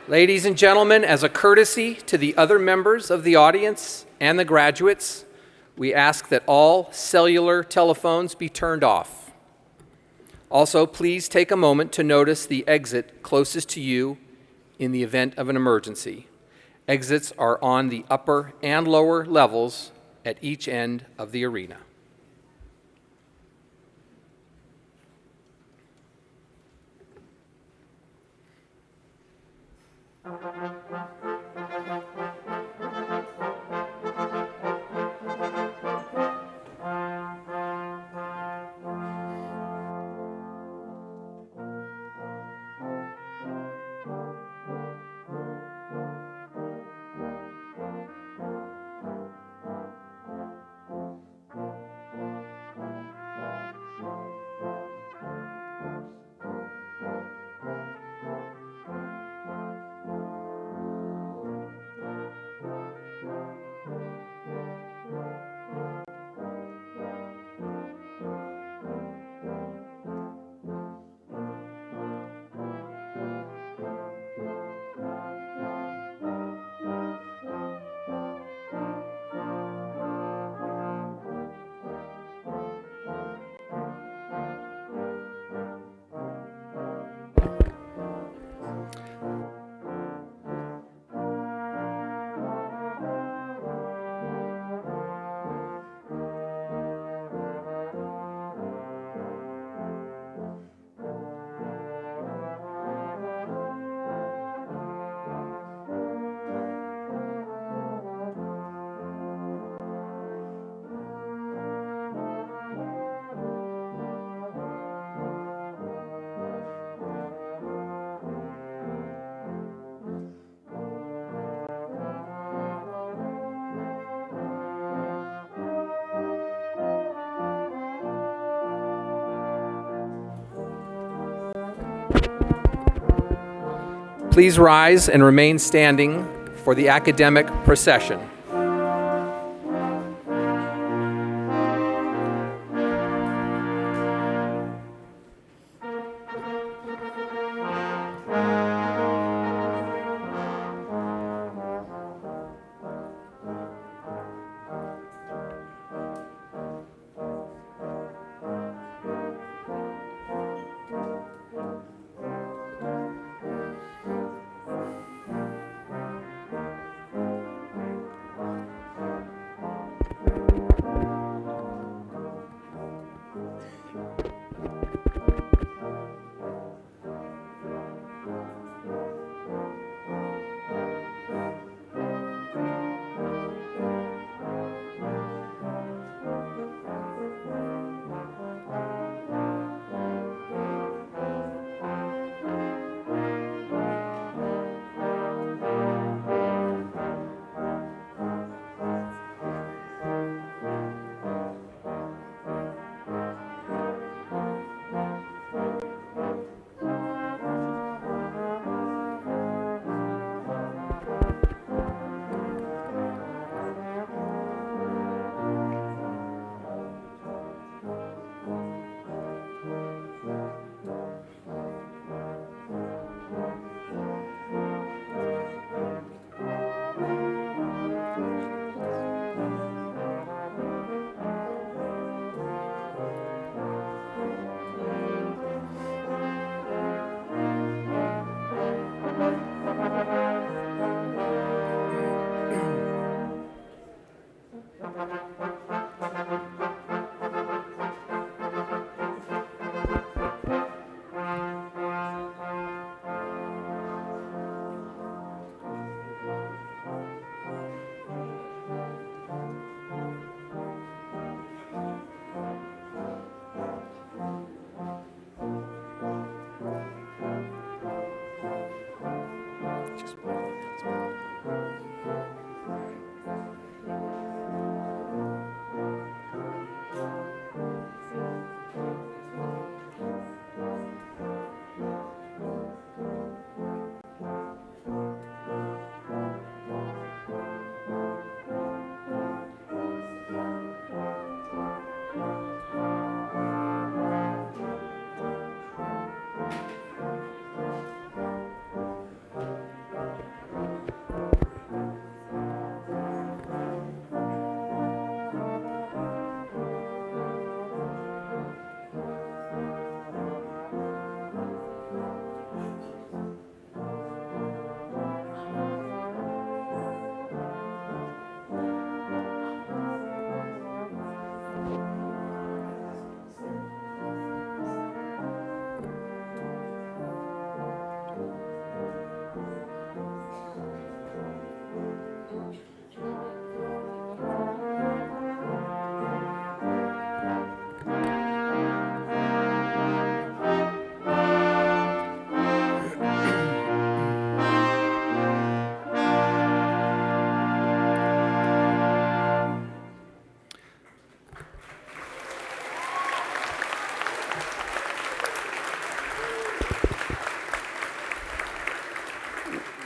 Ladies and gentlemen, as a courtesy to the other members of the audience and the graduates, we ask that all cellular telephones be turned off. Also, please take a moment to notice the exit closest to you in the event of an emergency. Exits are on the upper and lower levels at each end of the arena. Please rise and remain standing for the academic procession.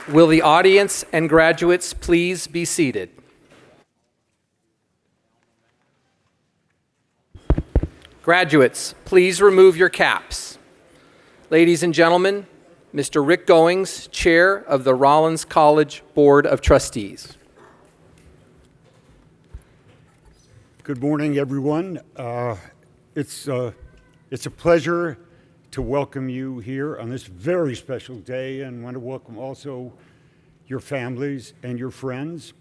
Will the audience and graduates please be seated? Graduates, please remove your caps. Ladies and gentlemen, Mr. Rick Goings, Chair of the Rollins College Board of Trustees. Good morning, everyone. It's a pleasure to welcome you here on this very special day, and want to welcome also your families and your friends.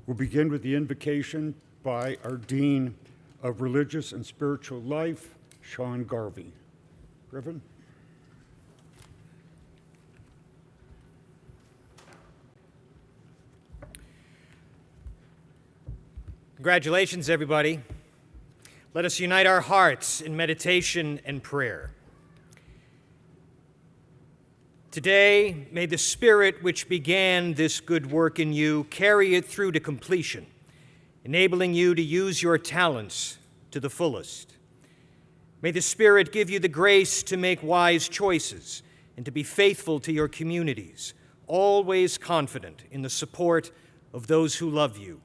We'll begin with the invocation by our Dean of Religious and Spiritual Life, Sean Garvey. Reverend? Congratulations, everybody. Let us unite our hearts in meditation and prayer. Today, may the Spirit which began this good work in you carry it through to completion, enabling you to use your talents to the fullest. May the Spirit give you the grace to make wise choices and to be faithful to your communities, always confident in the support of those who love you.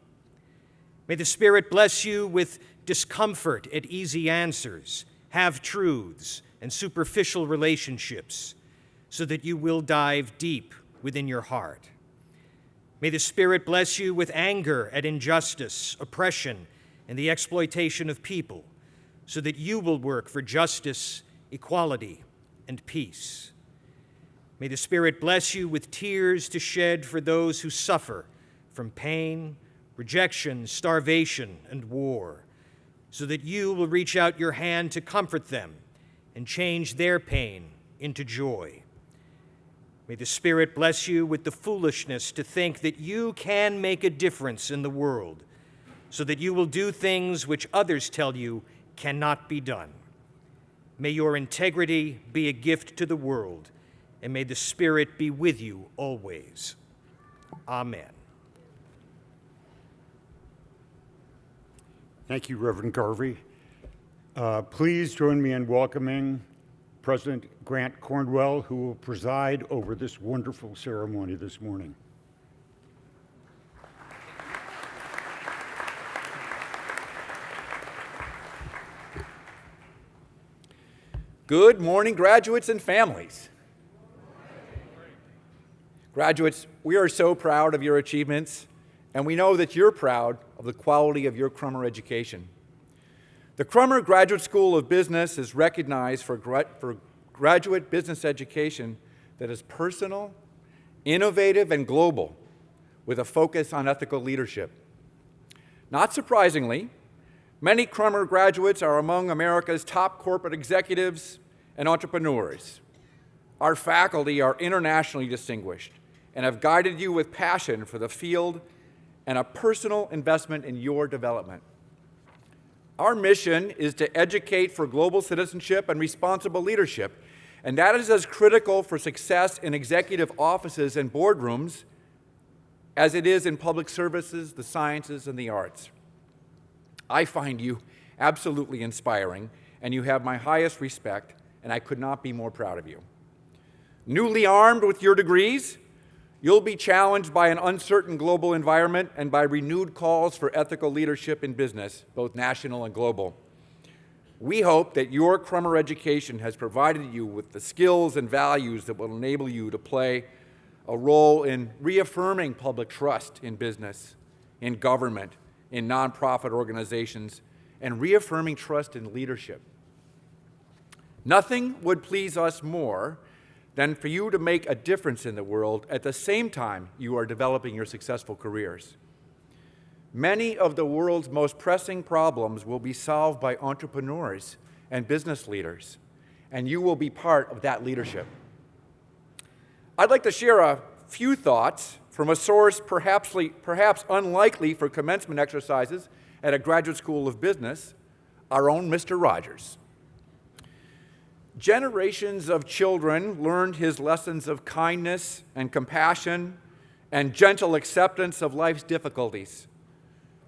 May the Spirit bless you with discomfort at easy answers, half-truths, and superficial relationships, so that you will dive deep within your heart. May the Spirit bless you with anger at injustice, oppression, and the exploitation of people, so that you will work for justice, equality, and peace. May the Spirit bless you with tears to shed for those who suffer from pain, rejection, starvation, and war, so that you will reach out your hand to comfort them and change their pain into joy. May the Spirit bless you with the foolishness to think that you can make a difference in the world, so that you will do things which others tell you cannot be done. May your integrity be a gift to the world, and may the Spirit be with you always. Amen. Thank you, Reverend Garvey. Please join me in welcoming President Grant Cornwell, who will preside over this wonderful ceremony this morning. Good morning, graduates and families. Graduates, we are so proud of your achievements, and we know that you're proud of the quality of your Crummer education. The Crummer Graduate School of Business is recognized for graduate business education that is personal, innovative, and global, with a focus on ethical leadership. Not surprisingly, many Crummer graduates are among America's top corporate executives and entrepreneurs. Our faculty are internationally distinguished and have guided you with passion for the field and a personal investment in your development. Our mission is to educate for global citizenship and responsible leadership, and that is as critical for success in executive offices and boardrooms as it is in public services, the sciences, and the arts. I find you absolutely inspiring, and you have my highest respect, and I could not be more proud of you. Newly armed with your degrees, you'll be challenged by an uncertain global environment and by renewed calls for ethical leadership in business, both national and global. We hope that your Crummer education has provided you with the skills and values that will enable you to play a role in reaffirming public trust in business, in government, in nonprofit organizations, and reaffirming trust in leadership. Nothing would please us more than for you to make a difference in the world at the same time you are developing your successful careers. Many of the world's most pressing problems will be solved by entrepreneurs and business leaders, and you will be part of that leadership. I'd like to share a few thoughts from a source perhaps unlikely for commencement exercises at a graduate school of business, our own Mr. Rogers. Generations of children learned his lessons of kindness and compassion and gentle acceptance of life's difficulties.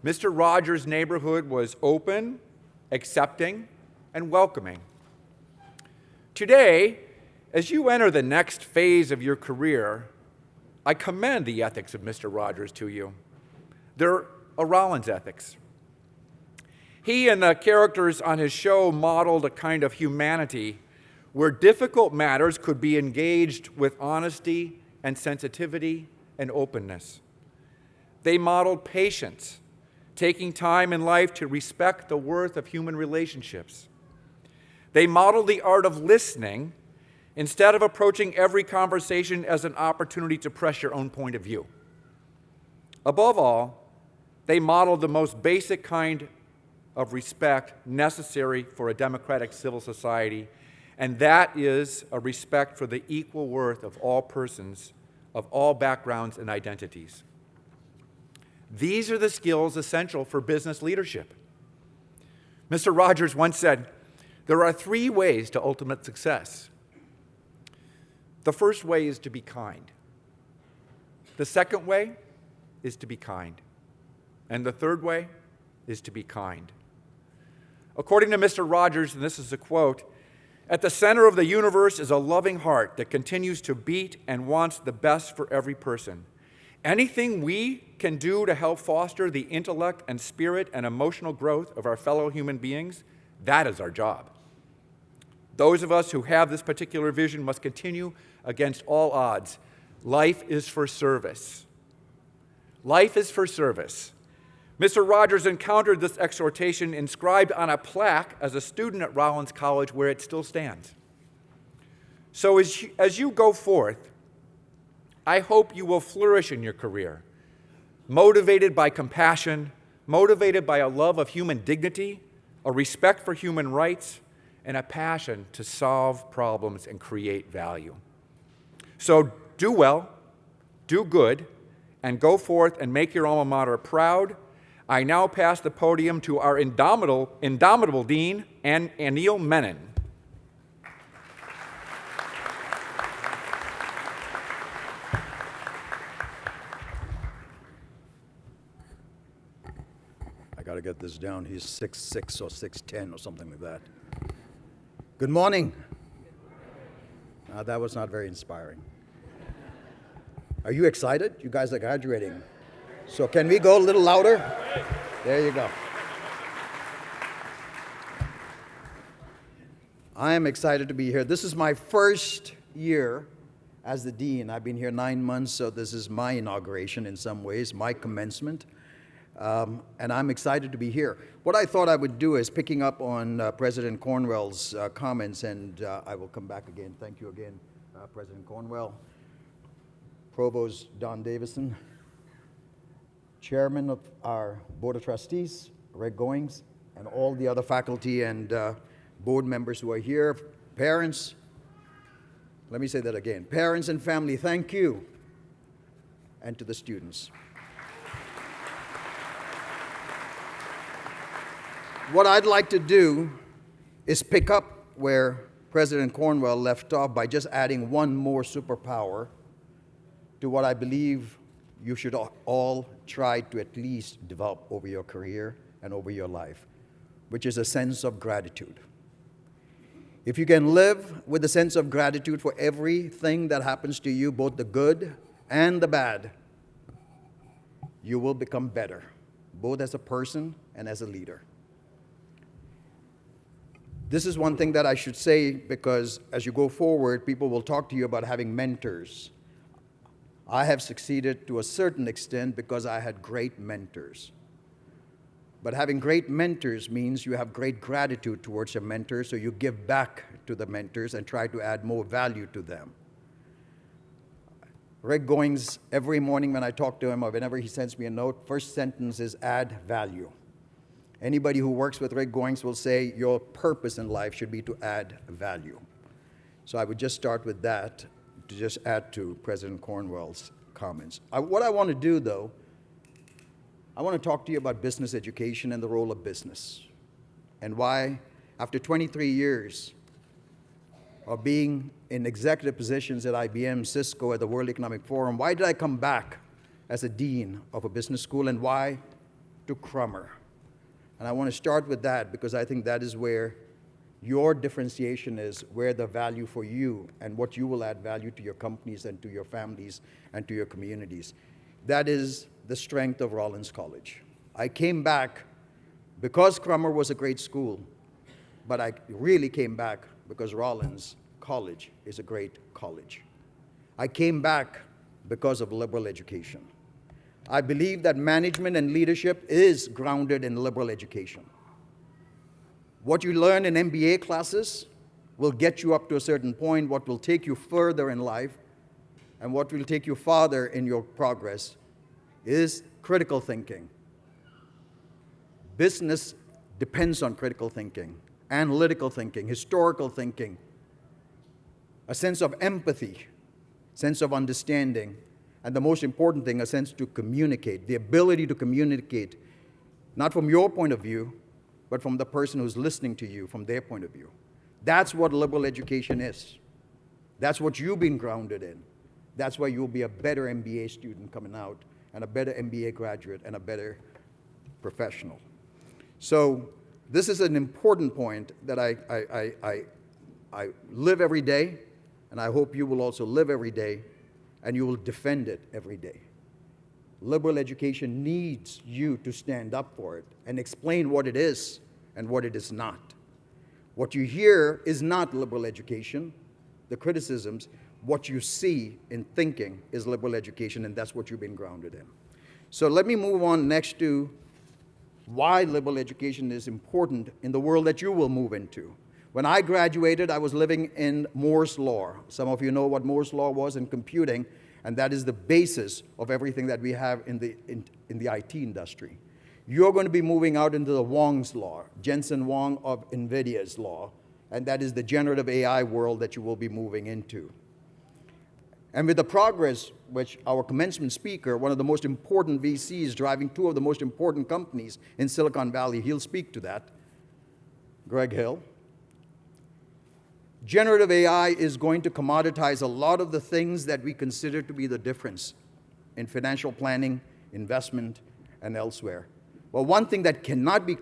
Mr. Rogers' neighborhood was open, accepting, and welcoming. Today, as you enter the next phase of your career, I commend the ethics of Mr. Rogers to you. They're a Rollins ethics. He and the characters on his show modeled a kind of humanity where difficult matters could be engaged with honesty and sensitivity and openness. They modeled patience, taking time in life to respect the worth of human relationships. They modeled the art of listening instead of approaching every conversation as an opportunity to press your own point of view. Above all, they modeled the most basic kind of respect necessary for a democratic civil society, and that is a respect for the equal worth of all persons of all backgrounds and identities. These are the skills essential for business leadership. Mr. Rogers once said, there are 3 ways to ultimate success. The first way is to be kind. The second way is to be kind. And the third way is to be kind. According to Mr. Rogers, and this is a quote, at the center of the universe is a loving heart that continues to beat and wants the best for every person. Anything we can do to help foster the intellect and spirit and emotional growth of our fellow human beings, that is our job. Those of us who have this particular vision must continue against all odds. Life is for service. Life is for service. Mr. Rogers encountered this exhortation inscribed on a plaque as a student at Rollins College, where it still stands. So as you go forth, I hope you will flourish in your career, motivated by compassion, motivated by a love of human dignity, a respect for human rights, and a passion to solve problems and create value. So do well, do good, and go forth and make your alma mater proud. I now pass the podium to our indomitable dean, Anil Menon. I got to get this down. He's 6'6" or 6'10" or something like that. Good morning. That was not very inspiring. Are you excited? You guys are graduating. So can we go a little louder? There you go. I am excited to be here. This is my first year as the dean. I've been here 9 months, so this is my inauguration in some ways, my commencement. And I'm excited to be here. What I thought I would do is picking up on President Cornwell's comments, and I will come back again. Thank you again, President Cornwell. Provost Don Davison, Chairman of our Board of Trustees, Reg Goings, and all the other faculty and board members who are here, parents, let me say that again, parents and family, thank you, and to the students. What I'd like to do is pick up where President Cornwell left off by just adding one more superpower to what I believe you should all try to at least develop over your career and over your life, which is a sense of gratitude. If you can live with a sense of gratitude for everything that happens to you, both the good and the bad, you will become better, both as a person and as a leader. This is one thing that I should say, because as you go forward, people will talk to you about having mentors. I have succeeded to a certain extent because I had great mentors. But having great mentors means you have great gratitude towards your mentors, so you give back to the mentors and try to add more value to them. Reg Goings, every morning when I talk to him or whenever he sends me a note, first sentence is add value. Anybody who works with Reg Goings will say your purpose in life should be to add value. So I would just start with that to just add to President Cornwell's comments. What I want to do, though, I want to talk to you about business education and the role of business, and why, after 23 years of being in executive positions at IBM, Cisco, at the World Economic Forum, why did I come back as a dean of a business school, and why to Crummer? And I want to start with that because I think that is where Your differentiation is where the value for you and what you will add value to your companies and to your families and to your communities. That is the strength of Rollins College. I came back because Crummer was a great school, but I really came back because Rollins College is a great college. I came back because of liberal education. I believe that management and leadership is grounded in liberal education. What you learn in MBA classes will get you up to a certain point. What will take you further in life and what will take you farther in your progress is critical thinking. Business depends on critical thinking, analytical thinking, historical thinking, a sense of empathy, sense of understanding, and the most important thing, a sense to communicate, the ability to communicate, not from your point of view, but from the person who's listening to you, from their point of view. That's what liberal education is. That's what you've been grounded in. That's why you'll be a better MBA student coming out, and a better MBA graduate, and a better professional. So this is an important point that I live every day, and I hope you will also live every day, and you will defend it every day. Liberal education needs you to stand up for it and explain what it is and what it is not. What you hear is not liberal education, the criticisms. What you see in thinking is liberal education, and that's what you've been grounded in. So let me move on next to why liberal education is important in the world that you will move into. When I graduated, I was living in Moore's Law. Some of you know what Moore's Law was in computing, and that is the basis of everything that we have in the IT industry. You're going to be moving out into the Wong's Law, Jensen Huang of NVIDIA's law, and that is the generative AI world that you will be moving into. And with the progress, which our commencement speaker, one of the most important VCs driving two of the most important companies in Silicon Valley, he'll speak to that, Greg Hill. Generative AI is going to commoditize a lot of the things that we consider to be the difference in financial planning, investment, and elsewhere. Well, one thing that cannot be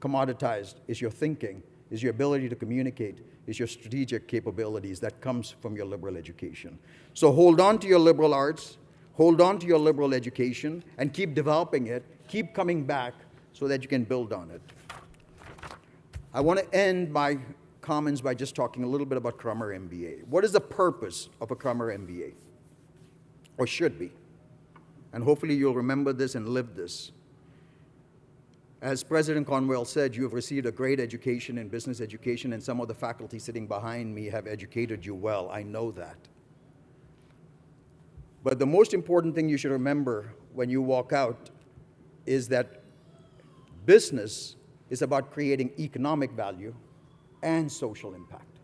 commoditized is your thinking, is your ability to communicate, is your strategic capabilities that comes from your liberal education. So hold on to your liberal arts, hold on to your liberal education, and keep developing it, keep coming back so that you can build on it. I want to end my comments by just talking a little bit about Crummer MBA. What is the purpose of a Crummer MBA? Or should be? And hopefully you'll remember this and live this. As President Conwell said, you have received a great education in business education, and some of the faculty sitting behind me have educated you well. I know that. But the most important thing you should remember when you walk out is that business is about creating economic value and social impact.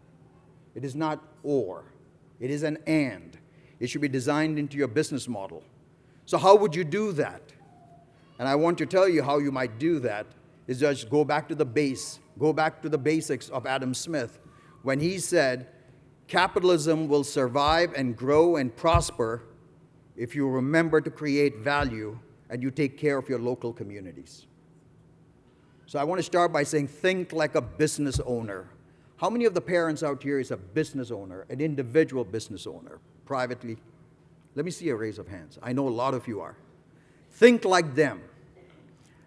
It is not or, it is an and. It should be designed into your business model. So how would you do that? And I want to tell you how you might do that is just go back to the base, go back to the basics of Adam Smith when he said, capitalism will survive and grow and prosper if you remember to create value and you take care of your local communities. So I want to start by saying, think like a business owner. How many of the parents out here is a business owner, an individual business owner, privately? Let me see a raise of hands. I know a lot of you are. Think like them.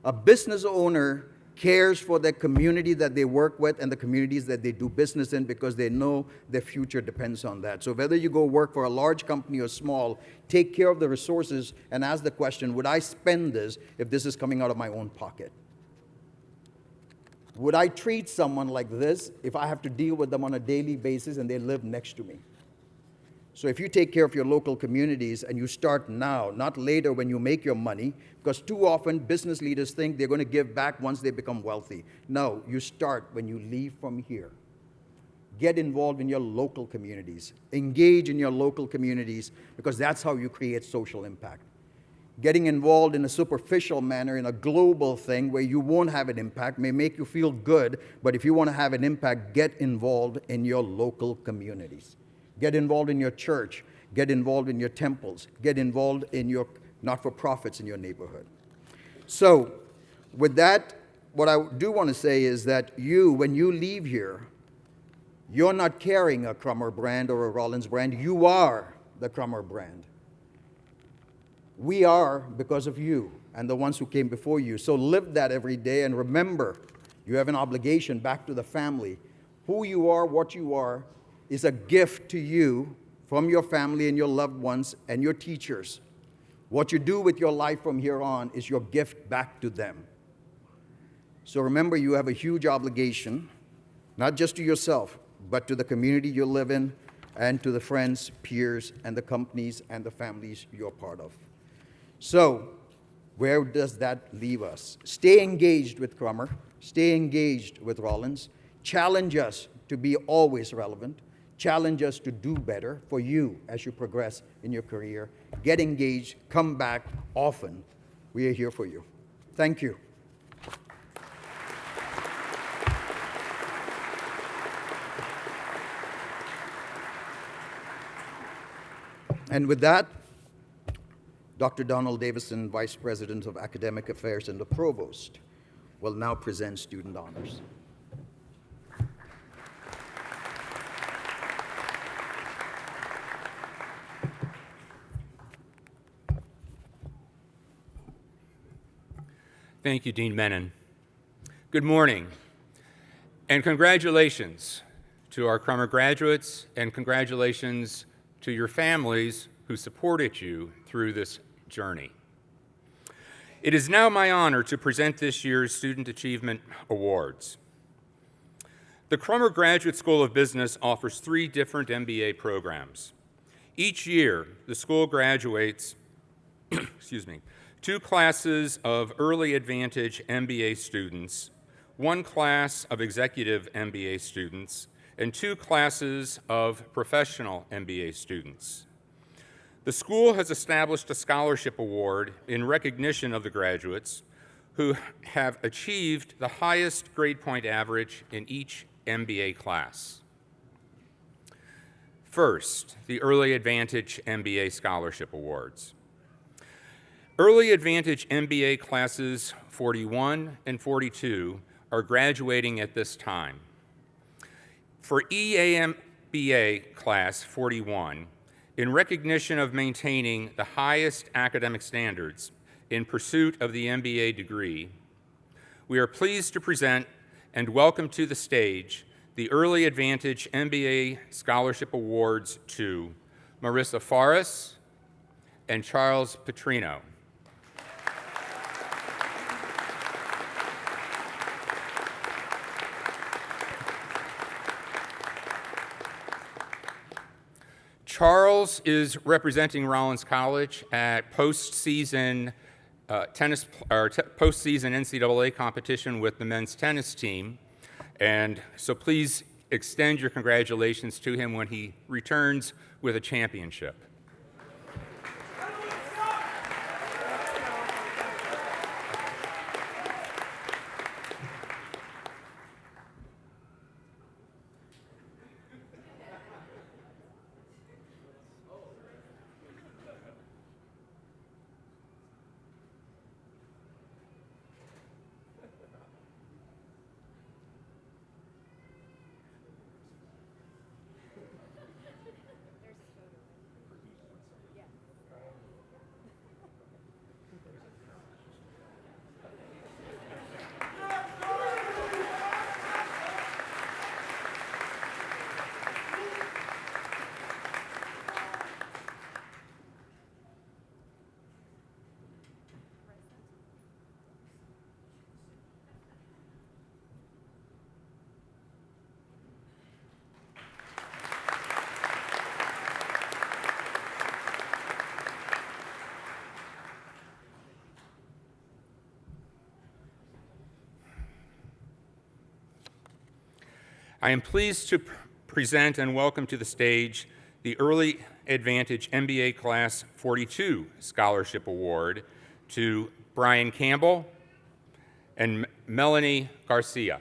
A business owner cares for the community that they work with and the communities that they do business in because they know their future depends on that. So whether you go work for a large company or small, take care of the resources and ask the question, would I spend this if this is coming out of my own pocket? Would I treat someone like this if I have to deal with them on a daily basis and they live next to me? So if you take care of your local communities and you start now, not later when you make your money, because too often business leaders think they're going to give back once they become wealthy. No, you start when you leave from here. Get involved in your local communities. Engage in your local communities because that's how you create social impact. Getting involved in a superficial manner in a global thing where you won't have an impact may make you feel good, but if you want to have an impact, get involved in your local communities. Get involved in your church. Get involved in your temples. Get involved in your not-for-profits in your neighborhood. So with that, what I do want to say is that when you leave here, you're not carrying a Crummer brand or a Rollins brand. You are the Crummer brand. We are because of you and the ones who came before you. So live that every day, and remember, you have an obligation back to the family. Who you are, what you are, is a gift to you from your family and your loved ones and your teachers. What you do with your life from here on is your gift back to them. So remember, you have a huge obligation, not just to yourself, but to the community you live in and to the friends, peers, and the companies and the families you're part of. So where does that leave us? Stay engaged with Crummer. Stay engaged with Rollins. Challenge us to be always relevant. Challenge us to do better for you as you progress in your career. Get engaged. Come back often. We are here for you. Thank you. And with that, Dr. Donald Davison, Vice President of Academic Affairs and the Provost, will now present student honors. Thank you, Dean Menon. Good morning, and congratulations to our Crummer graduates, and congratulations to your families who supported you through this journey. It is now my honor to present this year's Student Achievement Awards. The Crummer Graduate School of Business offers 3 different MBA programs. Each year, the school graduates 2 classes of Early Advantage MBA students, 1 class of Executive MBA students, and 2 classes of Professional MBA students. The school has established a scholarship award in recognition of the graduates who have achieved the highest grade point average in each MBA class. First, the Early Advantage MBA Scholarship Awards. Early Advantage MBA classes 41 and 42 are graduating at this time. For EAMBA class 41, in recognition of maintaining the highest academic standards in pursuit of the MBA degree, we are pleased to present and welcome to the stage the Early Advantage MBA Scholarship Awards to Marissa Faris and Charles Petrino. Charles is representing Rollins College at postseason postseason NCAA competition with the men's tennis team, and so please extend your congratulations to him when he returns with a championship. I am pleased to present and welcome to the stage the Early Advantage MBA Class 42 Scholarship Award to Brian Campbell and Melanie Garcia.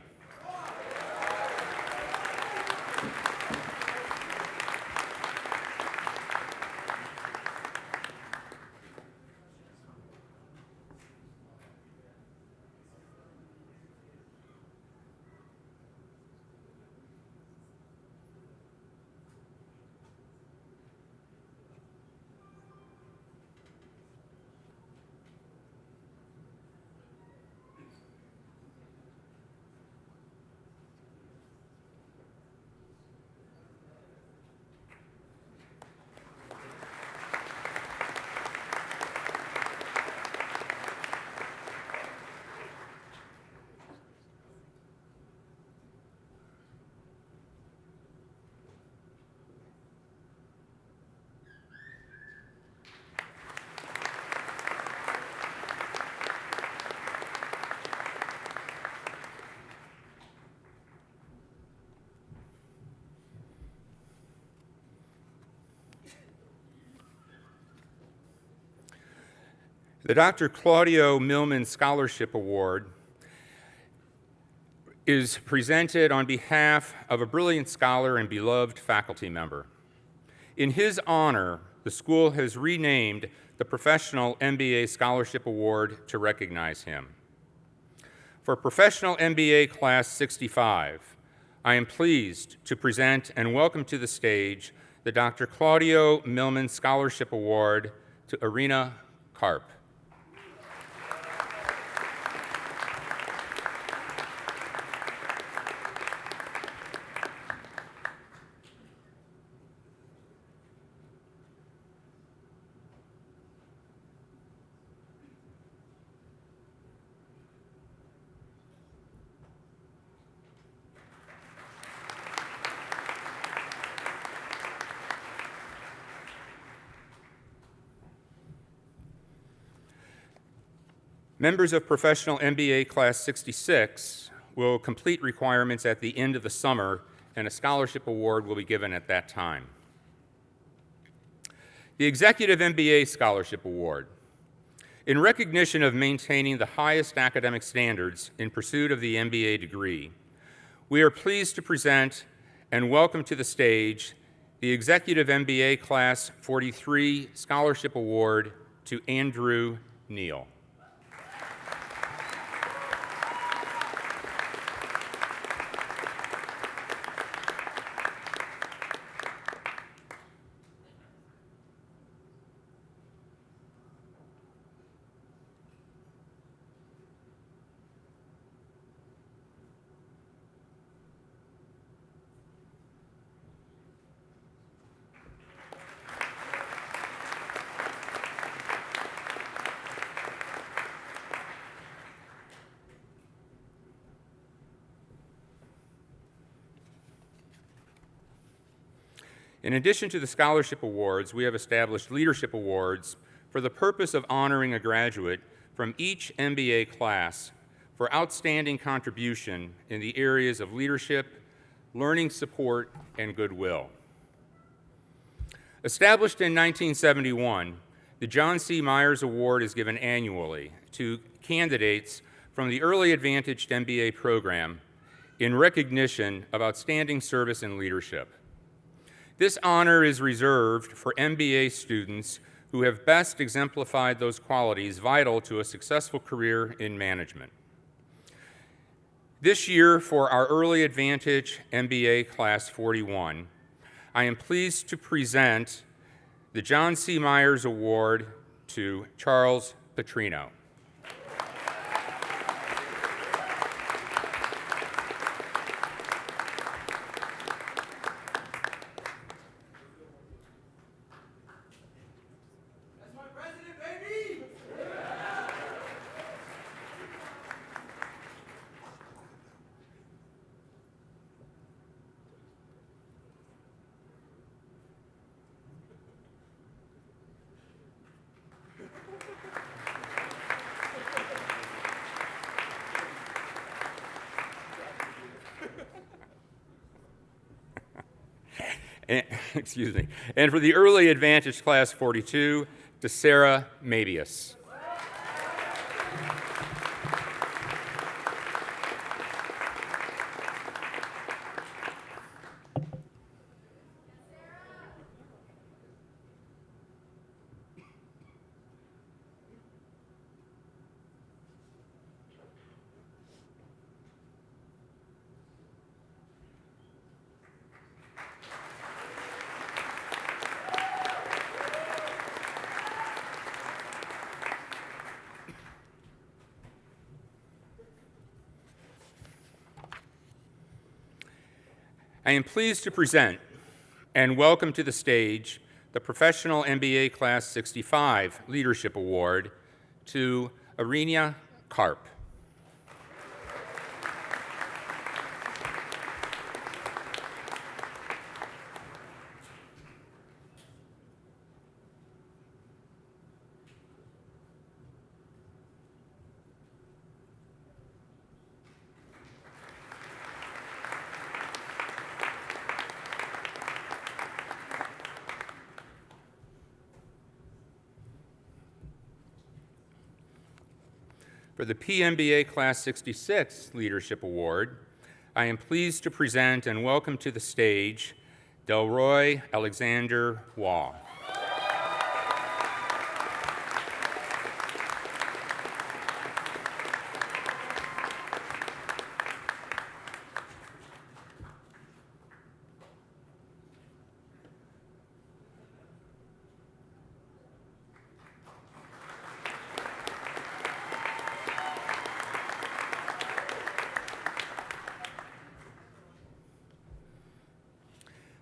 The Dr. Claudio Millman Scholarship Award is presented on behalf of a brilliant scholar and beloved faculty member. In his honor, the school has renamed the Professional MBA Scholarship Award to recognize him. For Professional MBA Class 65, I am pleased to present and welcome to the stage the Dr. Claudio Millman Scholarship Award to Irina Karp. Members of Professional MBA Class 66 will complete requirements at the end of the summer, and a scholarship award will be given at that time. The Executive MBA Scholarship Award. In recognition of maintaining the highest academic standards in pursuit of the MBA degree, we are pleased to present and welcome to the stage the Executive MBA Class 43 Scholarship Award to Andrew Neal. In addition to the scholarship awards, we have established leadership awards for the purpose of honoring a graduate from each MBA class for outstanding contribution in the areas of leadership, learning support, and goodwill. Established in 1971, the John C. Myers Award is given annually to candidates from the Early Advantaged MBA program in recognition of outstanding service and leadership. This honor is reserved for MBA students who have best exemplified those qualities vital to a successful career in management. This year, for our Early Advantage MBA Class 41, I am pleased to present the John C. Myers Award to Charles Petrino. Excuse me. And for the Early Advantage Class 42, to Sarah Mabius. I am pleased to present and welcome to the stage the Professional MBA Class 65 Leadership Award to Irina Karp. For the PMBA Class 66 Leadership Award, I am pleased to present and welcome to the stage Delroy Alexander Waugh.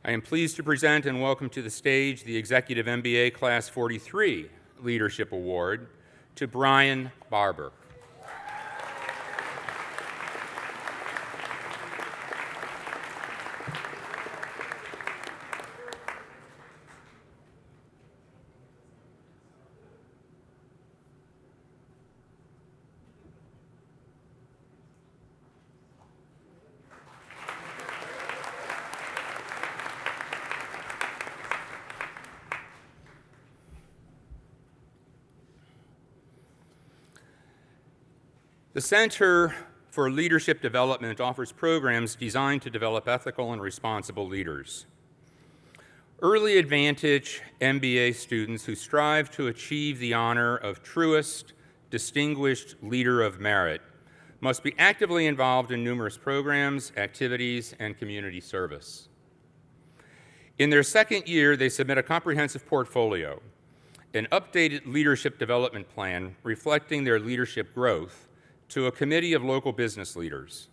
I am pleased to present and welcome to the stage the Executive MBA Class 43 Leadership Award to Brian Barber. The Center for Leadership Development offers programs designed to develop ethical and responsible leaders. Early Advantage MBA students who strive to achieve the honor of truest, distinguished leader of merit must be actively involved in numerous programs, activities, and community service. In their second year, they submit a comprehensive portfolio, an updated leadership development plan reflecting their leadership growth, to a committee of local business leaders.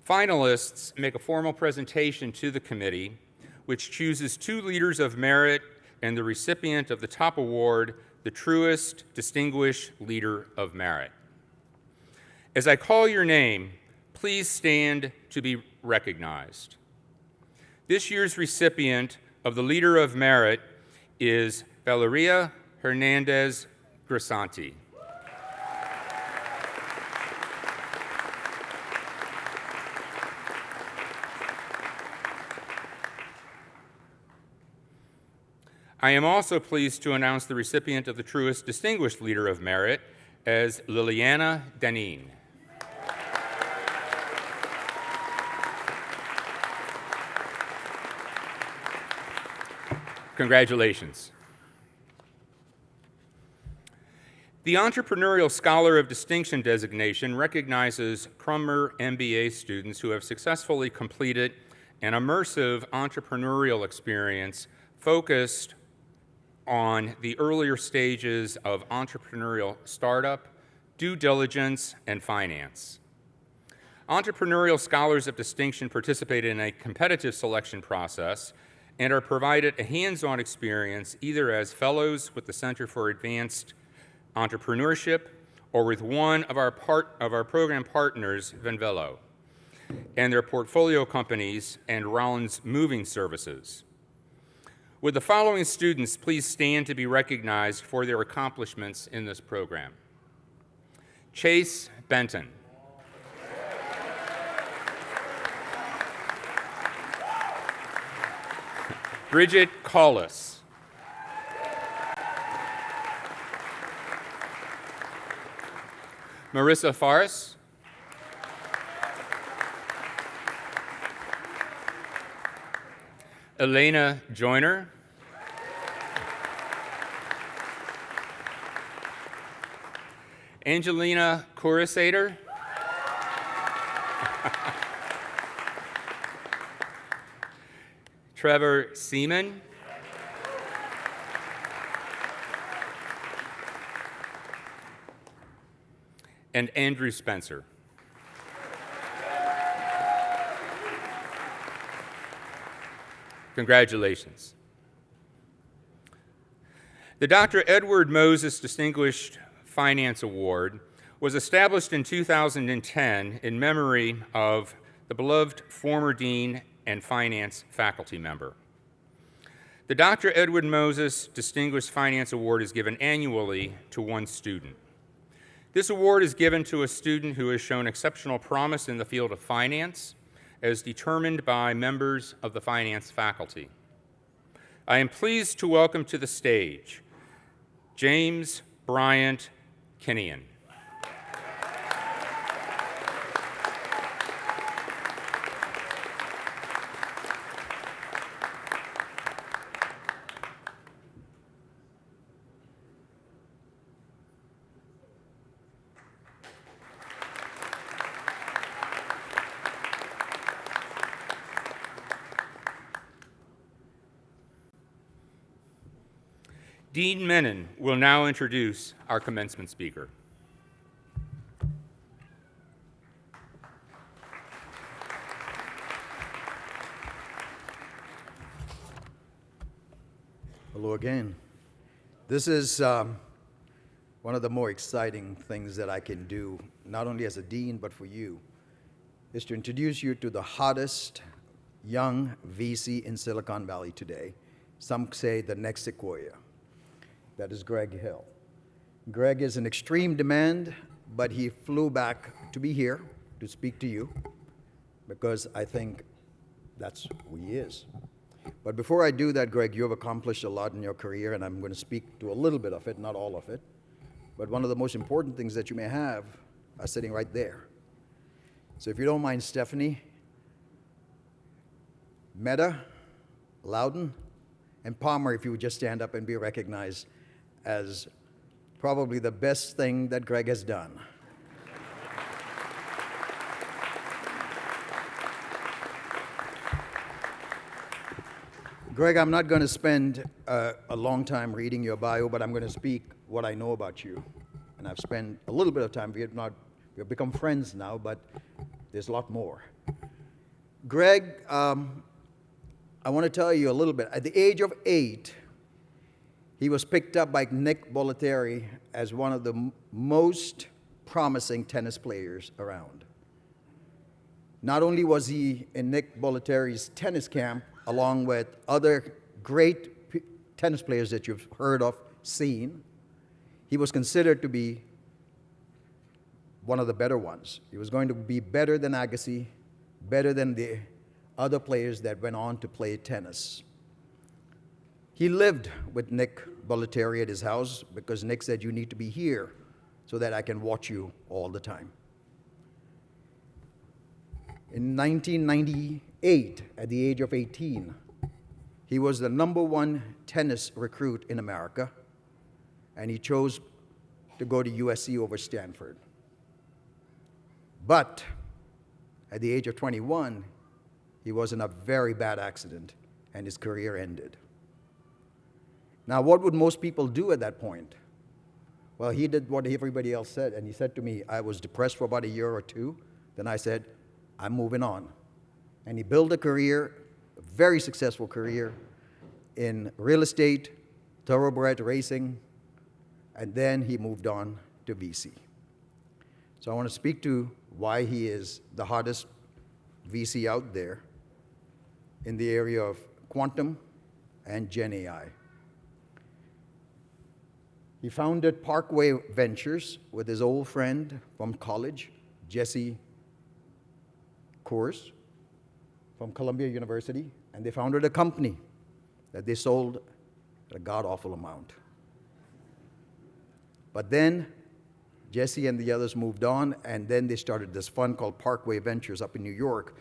Finalists make a formal presentation to the committee, which chooses 2 leaders of merit and the recipient of the top award, the truest distinguished leader of merit. As I call your name, please stand to be recognized. This year's recipient of the Leader of Merit is Valeria Hernandez Grisanti. I am also pleased to announce the recipient of the Truest Distinguished Leader of Merit as Liliana Danin. Congratulations. The Entrepreneurial Scholar of Distinction designation recognizes Crummer MBA students who have successfully completed an immersive entrepreneurial experience focused on the earlier stages of entrepreneurial startup, due diligence, and finance. Entrepreneurial Scholars of Distinction participate in a competitive selection process and are provided a hands-on experience either as fellows with the Center for Advanced Entrepreneurship or with one of our program partners, Venvelo, and their portfolio companies and Rollins Moving Services. Would the following students please stand to be recognized for their accomplishments in this program? Chase Benton. Bridget Collis. Marissa Faris. Elena Joyner. Angelina Kurisator. Trevor Seaman. And Andrew Spencer. Congratulations. The Dr. Edward Moses Distinguished Finance Award was established in 2010 in memory of the beloved former dean and finance faculty member. The Dr. Edward Moses Distinguished Finance Award is given annually to one student. This award is given to a student who has shown exceptional promise in the field of finance, as determined by members of the finance faculty. I am pleased to welcome to the stage James Bryant Kinnian. Dean Menon will now introduce our commencement speaker. Hello again. This is one of the more exciting things that I can do, not only as a dean, but for you, is to introduce you to the hottest young VC in Silicon Valley today. Some say the next Sequoia. That is Greg Hill. Greg is in extreme demand, but he flew back to be here to speak to you because I think that's who he is. But before I do that, Greg, you have accomplished a lot in your career, and I'm going to speak to a little bit of it, not all of it. But one of the most important things that you may have are sitting right there. So if you don't mind, Stephanie, Mehta, Loudon, and Palmer, if you would just stand up and be recognized as probably the best thing that Greg has done. Greg, I'm not going to spend a long time reading your bio, but I'm going to speak what I know about you. And I've spent a little bit of time. We've become friends now, but there's a lot more. Greg, I want to tell you a little bit. At the age of 8, he was picked up by Nick Bollettieri as one of the most promising tennis players around. Not only was he in Nick Bollettieri's tennis camp, along with other great tennis players that you've heard of, seen, he was considered to be one of the better ones. He was going to be better than Agassi, better than the other players that went on to play tennis. He lived with Nick Bollettieri at his house because Nick said, "You need to be here so that I can watch you all the time." In 1998, at the age of 18, he was the #1 tennis recruit in America, and he chose to go to USC over Stanford. But at the age of 21, he was in a very bad accident, and his career ended. Now, what would most people do at that point? Well, he did what everybody else said, and he said to me, I was depressed for about a year or two. Then I said, I'm moving on. And he built a career, a very successful career, in real estate, thoroughbred racing, and then he moved on to VC. So I want to speak to why he is the hottest VC out there in the area of quantum and Gen AI. He founded Parkway Ventures with his old friend from college, Jesse Coors, from Columbia University, and they founded a company that they sold at a god-awful amount. But then Jesse and the others moved on, and then they started this fund called Parkway Ventures up in New York.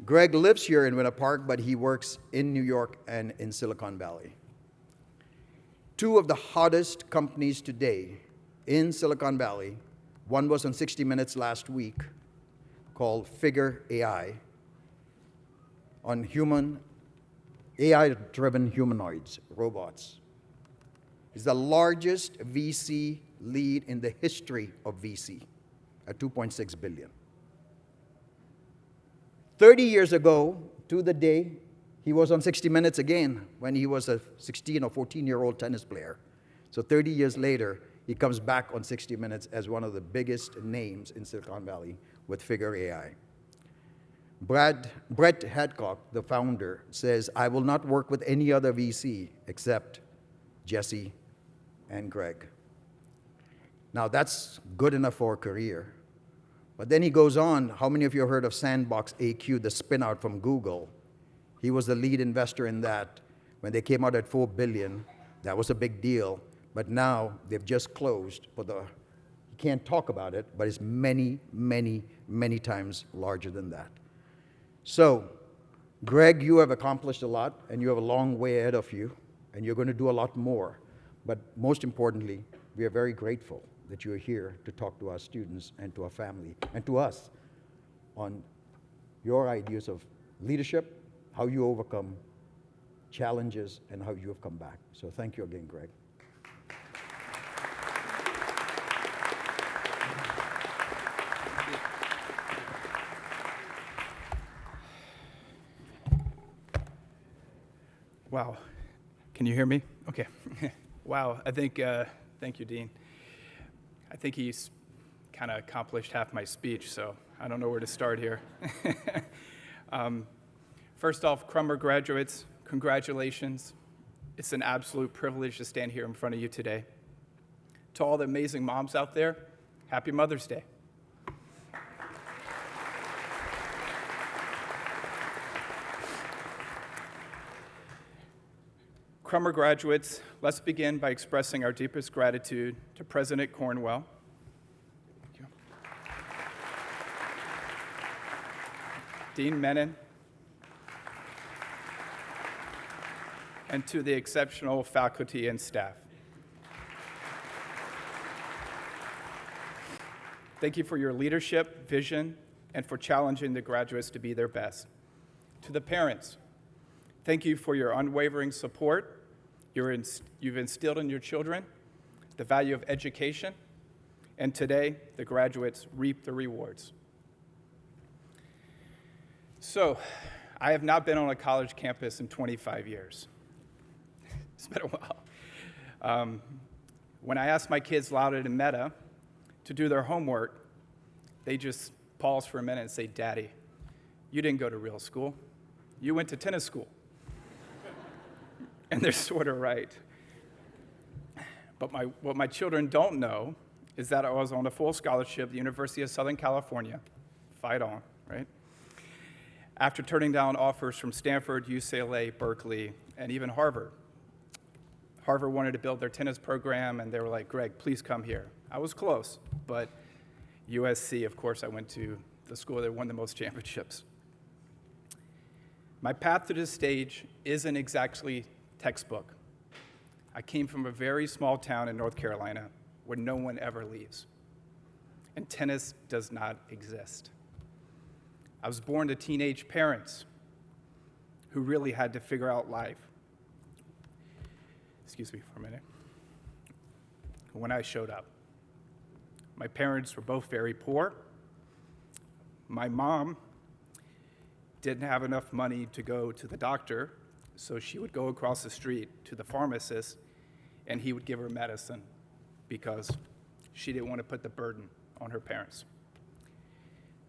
Greg lives here in Winter Park, but he works in New York and in Silicon Valley. Two of the hottest companies today in Silicon Valley, one was on 60 Minutes last week, called Figure AI, on AI-driven humanoids, robots. It's the largest VC lead in the history of VC, at $2.6 billion. 30 years ago, to the day, he was on 60 Minutes again when he was a 16 or 14-year-old tennis player. So 30 years later, he comes back on 60 Minutes as one of the biggest names in Silicon Valley with Figure AI. Brett Hadcock, the founder, says, I will not work with any other VC except Jesse and Greg. Now, that's good enough for a career. But then he goes on, how many of you have heard of Sandbox AQ, the spin-out from Google? He was the lead investor in that. When they came out at $4 billion, that was a big deal. But now they've just closed for you can't talk about it, but it's many, many, many times larger than that. So, Greg, you have accomplished a lot, and you have a long way ahead of you, and you're going to do a lot more. But most importantly, we are very grateful that you are here to talk to our students and to our family and to us on your ideas of leadership, how you overcome challenges, and how you have come back. So thank you again, Greg. Wow. Can you hear me? Okay. Wow. I think, thank you, Dean. I think he's kind of accomplished half my speech, so I don't know where to start here. First off, Crummer graduates, congratulations. It's an absolute privilege to stand here in front of you today. To all the amazing moms out there, happy Mother's Day. Crummer graduates, let's begin by expressing our deepest gratitude to President Cornwell. Thank you. Dean Menon, and to the exceptional faculty and staff. Thank you for your leadership, vision, and for challenging the graduates to be their best. To the parents, thank you for your unwavering support. You've instilled in your children the value of education, and today the graduates reap the rewards. So, I have not been on a college campus in 25 years. It's been a while. When I asked my kids, Loudon and Meta, to do their homework, they just pause for a minute and say, "Daddy, you didn't go to real school. You went to tennis school." And they're sort of right. But what my children don't know is that I was on a full scholarship at the University of Southern California. Fight on, right? After turning down offers from Stanford, UCLA, Berkeley, and even Harvard. Harvard wanted to build their tennis program, and they were like, "Greg, please come here." I was close, but USC, of course, I went to the school that won the most championships. My path to this stage isn't exactly textbook. I came from a very small town in North Carolina where no one ever leaves, and tennis does not exist. I was born to teenage parents who really had to figure out life. Excuse me for a minute. When I showed up, my parents were both very poor. My mom didn't have enough money to go to the doctor, so she would go across the street to the pharmacist, and he would give her medicine because she didn't want to put the burden on her parents.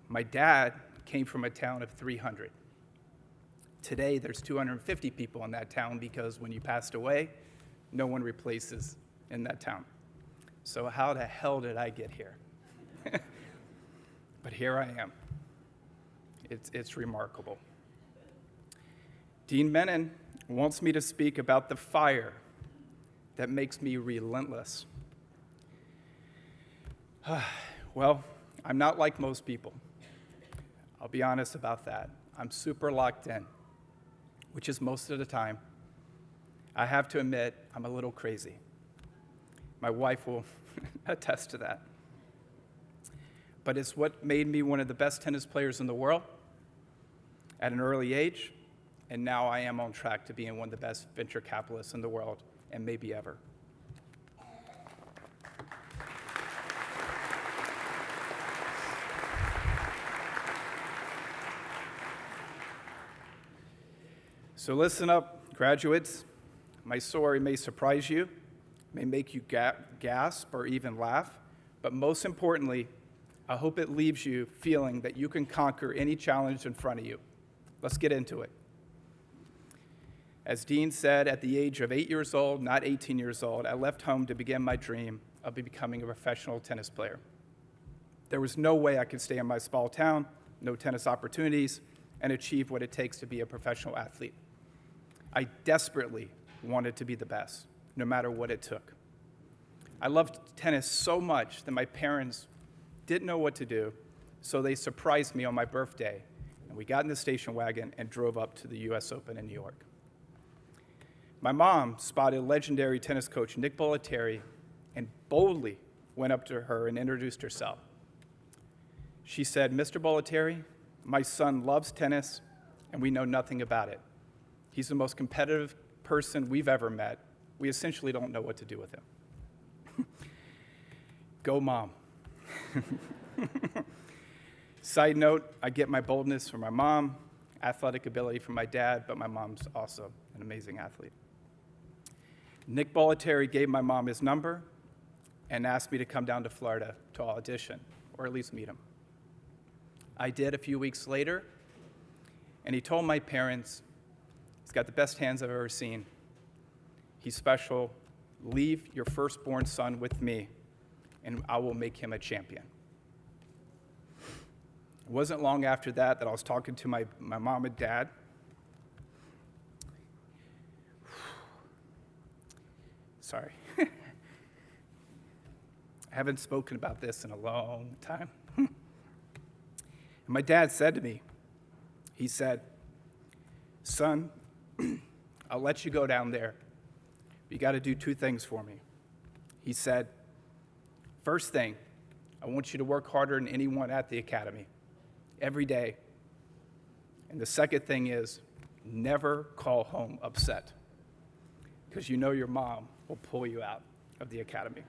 My dad came from a town of 300. Today, there's 250 people in that town because when you passed away, no one replaces in that town. So how the hell did I get here? But here I am. It's remarkable. Dean Menon wants me to speak about the fire that makes me relentless. Well, I'm not like most people. I'll be honest about that. I'm super locked in, which is most of the time. I have to admit, I'm a little crazy. My wife will attest to that. But it's what made me one of the best tennis players in the world at an early age, and now I am on track to being one of the best venture capitalists in the world, and maybe ever. So listen up, graduates. My story may surprise you, may make you gasp or even laugh, but most importantly, I hope it leaves you feeling that you can conquer any challenge in front of you. Let's get into it. As Dean said, at the age of 8 years old, not 18 years old, I left home to begin my dream of becoming a professional tennis player. There was no way I could stay in my small town, no tennis opportunities, and achieve what it takes to be a professional athlete. I desperately wanted to be the best, no matter what it took. I loved tennis so much that my parents didn't know what to do, so they surprised me on my birthday, and we got in the station wagon and drove up to the US Open in New York. My mom spotted legendary tennis coach Nick Bollettieri and boldly went up to her and introduced herself. She said, "Mr. Bollettieri, my son loves tennis, and we know nothing about it. He's the most competitive person we've ever met. We essentially don't know what to do with him. Go, Mom. Side note, I get my boldness from my mom, athletic ability from my dad, but my mom's also an amazing athlete. Nick Bollettieri gave my mom his number and asked me to come down to Florida to audition, or at least meet him. I did a few weeks later, and he told my parents, he's got the best hands I've ever seen. He's special. Leave your firstborn son with me, and I will make him a champion. It wasn't long after that I was talking to my mom and dad. Sorry. I haven't spoken about this in a long time. And my dad said to me, he said, "Son, I'll let you go down there. But you got to do two things for me." He said, "First thing, I want you to work harder than anyone at the academy, every day. And the second thing is, never call home upset, because you know your mom will pull you out of the academy."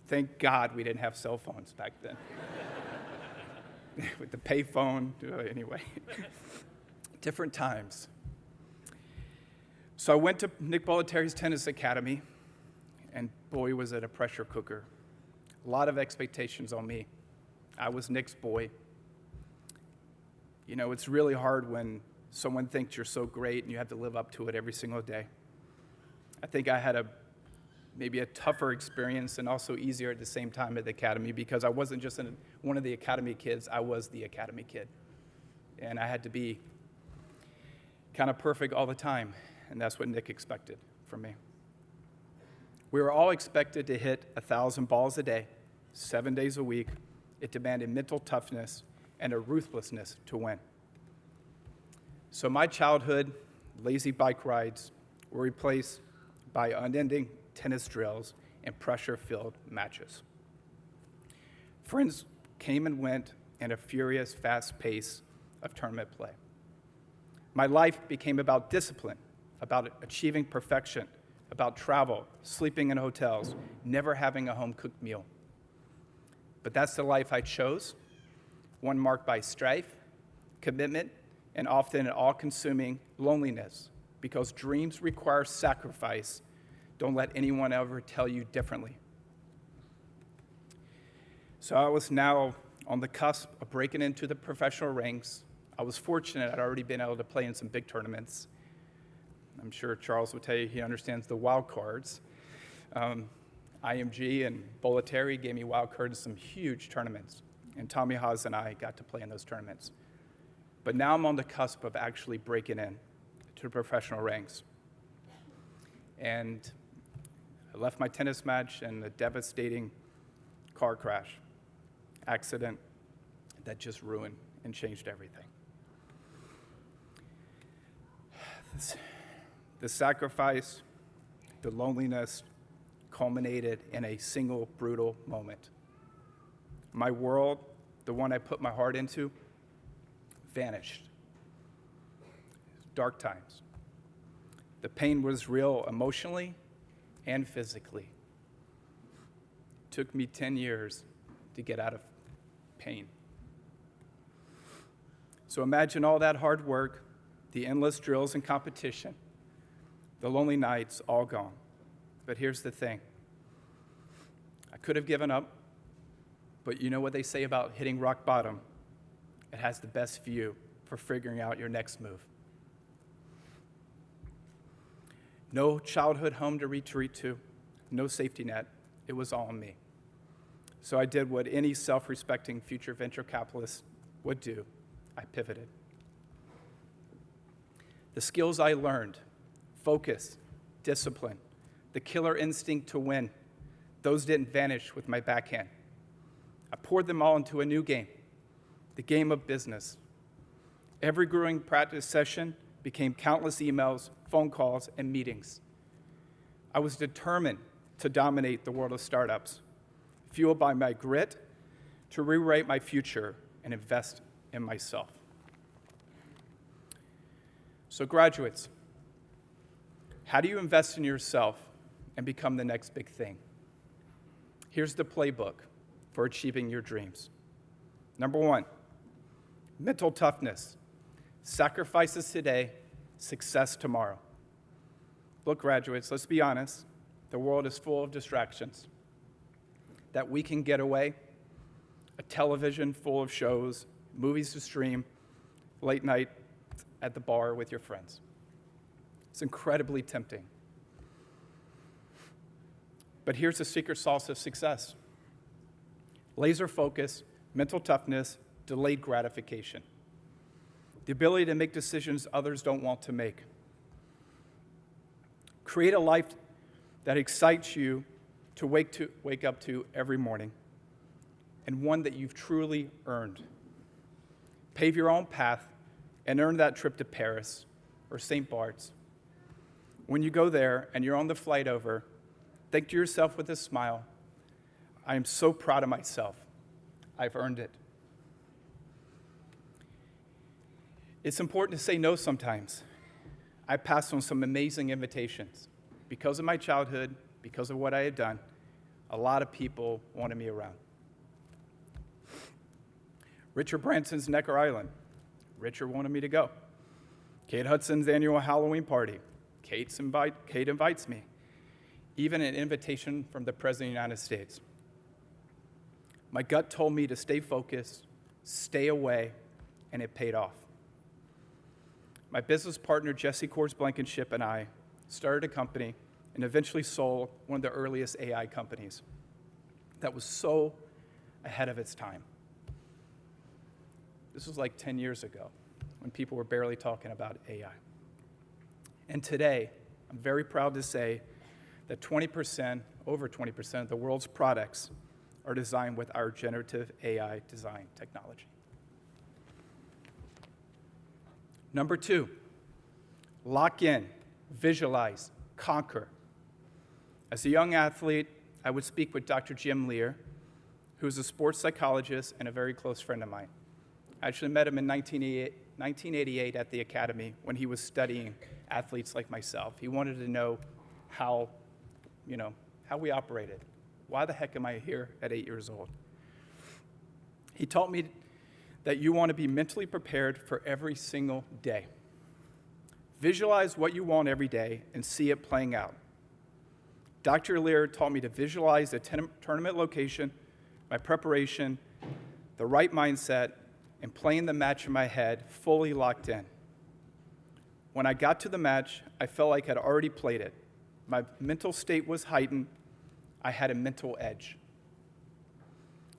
Thank God we didn't have cell phones back then. With the payphone, anyway. Different times. So I went to Nick Bollettieri's tennis academy, and boy, was it a pressure cooker. A lot of expectations on me. I was Nick's boy. You know, it's really hard when someone thinks you're so great and you have to live up to it every single day. I think I had maybe a tougher experience and also easier at the same time at the academy, because I wasn't just one of the academy kids, I was the academy kid. And I had to be kind of perfect all the time, and that's what Nick expected from me. We were all expected to hit 1,000 balls a day, 7 days a week. It demanded mental toughness and a ruthlessness to win. So my childhood lazy bike rides were replaced by unending tennis drills and pressure-filled matches. Friends came and went in a furious, fast pace of tournament play. My life became about discipline, about achieving perfection, about travel, sleeping in hotels, never having a home-cooked meal. But that's the life I chose, one marked by strife, commitment, and often an all-consuming loneliness, because dreams require sacrifice. Don't let anyone ever tell you differently. So I was now on the cusp of breaking into the professional ranks. I was fortunate I'd already been able to play in some big tournaments. I'm sure Charles would tell you he understands the wild cards. IMG and Bollettieri gave me wild cards in some huge tournaments, and Tommy Haas and I got to play in those tournaments. But now I'm on the cusp of actually breaking in to the professional ranks. And I left my tennis match in a devastating car crash, accident that just ruined and changed everything. The sacrifice, the loneliness culminated in a single brutal moment. My world, the one I put my heart into, vanished. Dark times. The pain was real emotionally and physically. It took me 10 years to get out of pain. So imagine all that hard work, the endless drills and competition, the lonely nights, all gone. But here's the thing. I could have given up, but you know what they say about hitting rock bottom? It has the best view for figuring out your next move. No childhood home to retreat to, no safety net. It was all on me. So I did what any self-respecting future venture capitalist would do. I pivoted. The skills I learned, focus, discipline, the killer instinct to win, those didn't vanish with my backhand. I poured them all into a new game, the game of business. Every growing practice session became countless emails, phone calls, and meetings. I was determined to dominate the world of startups, fueled by my grit to rewrite my future and invest in myself. So graduates, how do you invest in yourself and become the next big thing? Here's the playbook for achieving your dreams. Number 1, mental toughness. Sacrifices today, success tomorrow. Look, graduates, let's be honest. The world is full of distractions. That weekend getaway, a television full of shows, movies to stream, late night at the bar with your friends. It's incredibly tempting. But here's the secret sauce of success: laser focus, mental toughness, delayed gratification. The ability to make decisions others don't want to make. Create a life that excites you to wake up to every morning, and one that you've truly earned. Pave your own path and earn that trip to Paris or St. Bart's. When you go there and you're on the flight over, think to yourself with a smile, I am so proud of myself. I've earned it. It's important to say no sometimes. I passed on some amazing invitations. Because of my childhood, because of what I had done, a lot of people wanted me around. Richard Branson's Necker Island. Richard wanted me to go. Kate Hudson's annual Halloween party. Kate invites me. Even an invitation from the President of the United States. My gut told me to stay focused, stay away, and it paid off. My business partner, Jesse Kors Blankenship, and I started a company and eventually sold one of the earliest AI companies that was so ahead of its time. This was like 10 years ago when people were barely talking about AI. And today, I'm very proud to say that over 20% of the world's products are designed with our generative AI design technology. Number 2, lock in, visualize, conquer. As a young athlete, I would speak with Dr. Jim Lear, who is a sports psychologist and a very close friend of mine. I actually met him in 1988 at the academy when he was studying athletes like myself. He wanted to know how we operated. Why the heck am I here at 8 years old? He taught me that you want to be mentally prepared for every single day. Visualize what you want every day and see it playing out. Dr. Lear taught me to visualize the tournament location, my preparation, the right mindset, and playing the match in my head fully locked in. When I got to the match, I felt like I'd already played it. My mental state was heightened. I had a mental edge,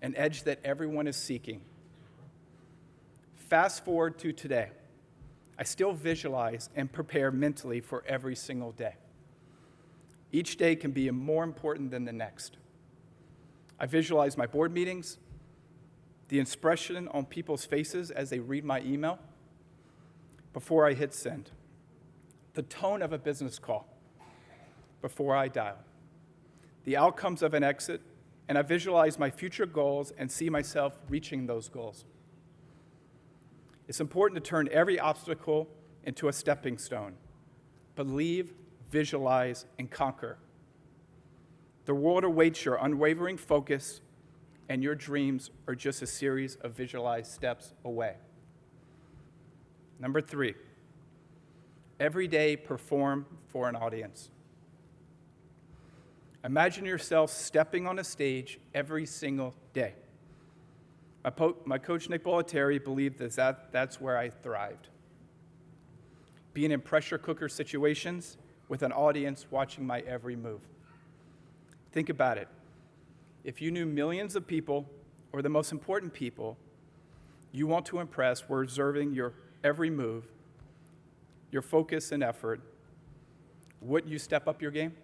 an edge that everyone is seeking. Fast forward to today. I still visualize and prepare mentally for every single day. Each day can be more important than the next. I visualize my board meetings, the expression on people's faces as they read my email before I hit send, the tone of a business call before I dial, the outcomes of an exit, and I visualize my future goals and see myself reaching those goals. It's important to turn every obstacle into a stepping stone. Believe, visualize, and conquer. The world awaits your unwavering focus, and your dreams are just a series of visualized steps away. Number 3, every day perform for an audience. Imagine yourself stepping on a stage every single day. My coach, Nick Bollettieri, believed that's where I thrived. Being in pressure cooker situations with an audience watching my every move. Think about it. If you knew millions of people, or the most important people you want to impress were observing your every move, your focus and effort, wouldn't you step up your game?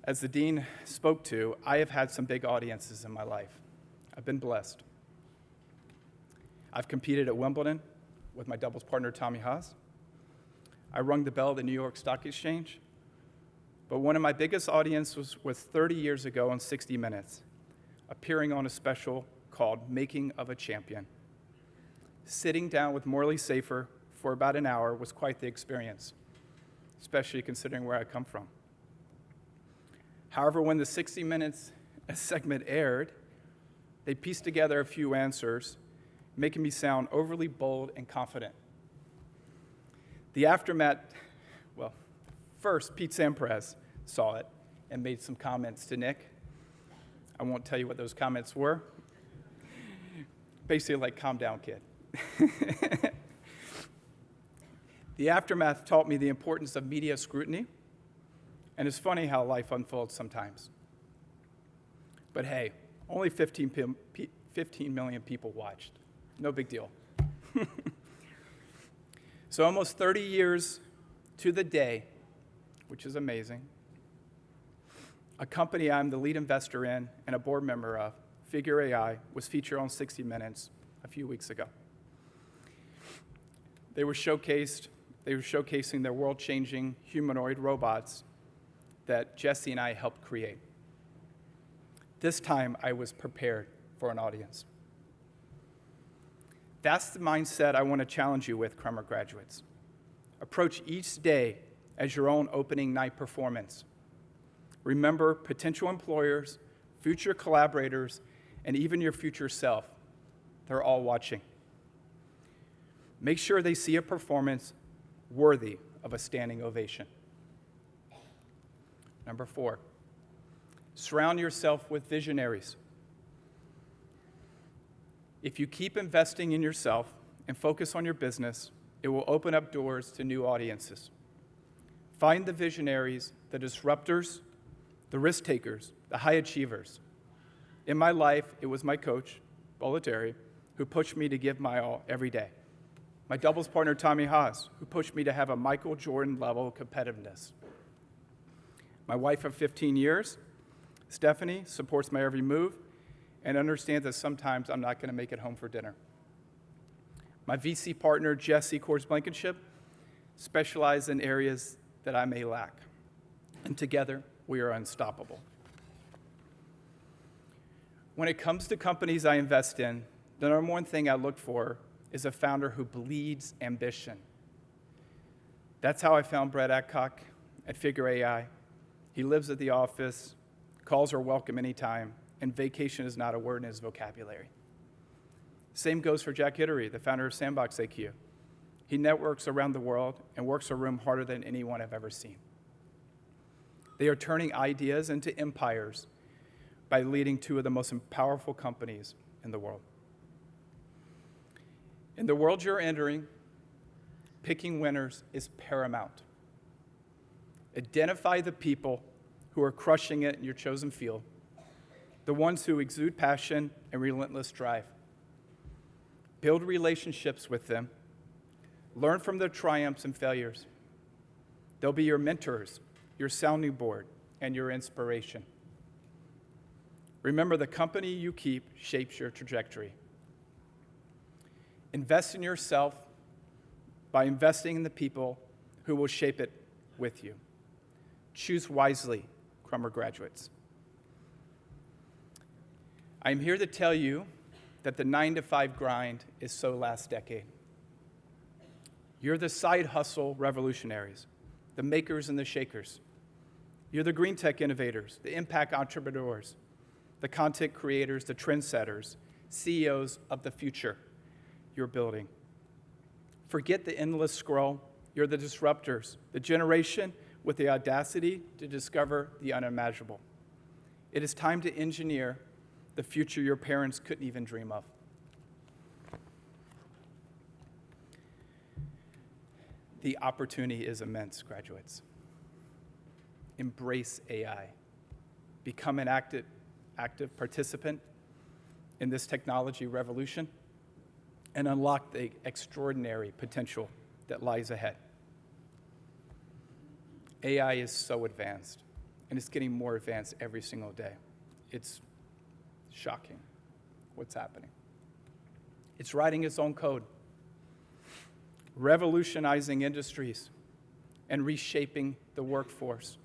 As the dean spoke to, I have had some big audiences in my life. I've been blessed. I've competed at Wimbledon with my doubles partner, Tommy Haas. I rung the bell at the New York Stock Exchange. But one of my biggest audiences was 30 years ago on 60 Minutes, appearing on a special called Making of a Champion. sitting down with Morley Safer for about an hour was quite the experience, especially considering where I come from. However, when the 60 Minutes segment aired, they pieced together a few answers, making me sound overly bold and confident. The aftermath, well, first, Pete Sampras saw it and made some comments to Nick. I won't tell you what those comments were. Basically like, calm down, kid. The aftermath taught me the importance of media scrutiny, and it's funny how life unfolds sometimes. But hey, only 15 million people watched. No big deal. So almost 30 years to the day, which is amazing, a company I'm the lead investor in and a board member of, Figure AI, was featured on 60 Minutes a few weeks ago. They were showcasing their world-changing humanoid robots that Jesse and I helped create. This time, I was prepared for an audience. That's the mindset I want to challenge you with, Crummer graduates. Approach each day as your own opening night performance. Remember, potential employers, future collaborators, and even your future self, they're all watching. Make sure they see a performance worthy of a standing ovation. Number 4, surround yourself with visionaries. If you keep investing in yourself and focus on your business, it will open up doors to new audiences. Find the visionaries, the disruptors, the risk takers, the high achievers. In my life, it was my coach, Bolletary, who pushed me to give my all every day. My doubles partner, Tommy Haas, who pushed me to have a Michael Jordan level of competitiveness. My wife of 15 years, Stephanie, supports my every move and understands that sometimes I'm not going to make it home for dinner. My VC partner, Jesse Coors-Blankenship, specializes in areas that I may lack. And together, we are unstoppable. When it comes to companies I invest in, the number one thing I look for is a founder who bleeds ambition. That's how I found Brett Adcock at Figure AI. He lives at the office, calls are welcome anytime, and vacation is not a word in his vocabulary. Same goes for Jack Hidary, the founder of Sandbox AQ. He networks around the world and works a room harder than anyone I've ever seen. They are turning ideas into empires by leading two of the most powerful companies in the world. In the world you're entering, picking winners is paramount. Identify the people who are crushing it in your chosen field, the ones who exude passion and relentless drive. Build relationships with them. Learn from their triumphs and failures. They'll be your mentors, your sounding board, and your inspiration. Remember, the company you keep shapes your trajectory. Invest in yourself by investing in the people who will shape it with you. Choose wisely, Crummer graduates. I'm here to tell you that the 9-to-5 grind is so last decade. You're the side hustle revolutionaries, the makers and the shakers. You're the green tech innovators, the impact entrepreneurs, the content creators, the trendsetters, CEOs of the future you're building. Forget the endless scroll. You're the disruptors, the generation with the audacity to discover the unimaginable. It is time to engineer the future your parents couldn't even dream of. The opportunity is immense, graduates. Embrace AI. Become an active participant in this technology revolution and unlock the extraordinary potential that lies ahead. AI is so advanced, and it's getting more advanced every single day. It's shocking what's happening. It's writing its own code, revolutionizing industries, and reshaping the workforce.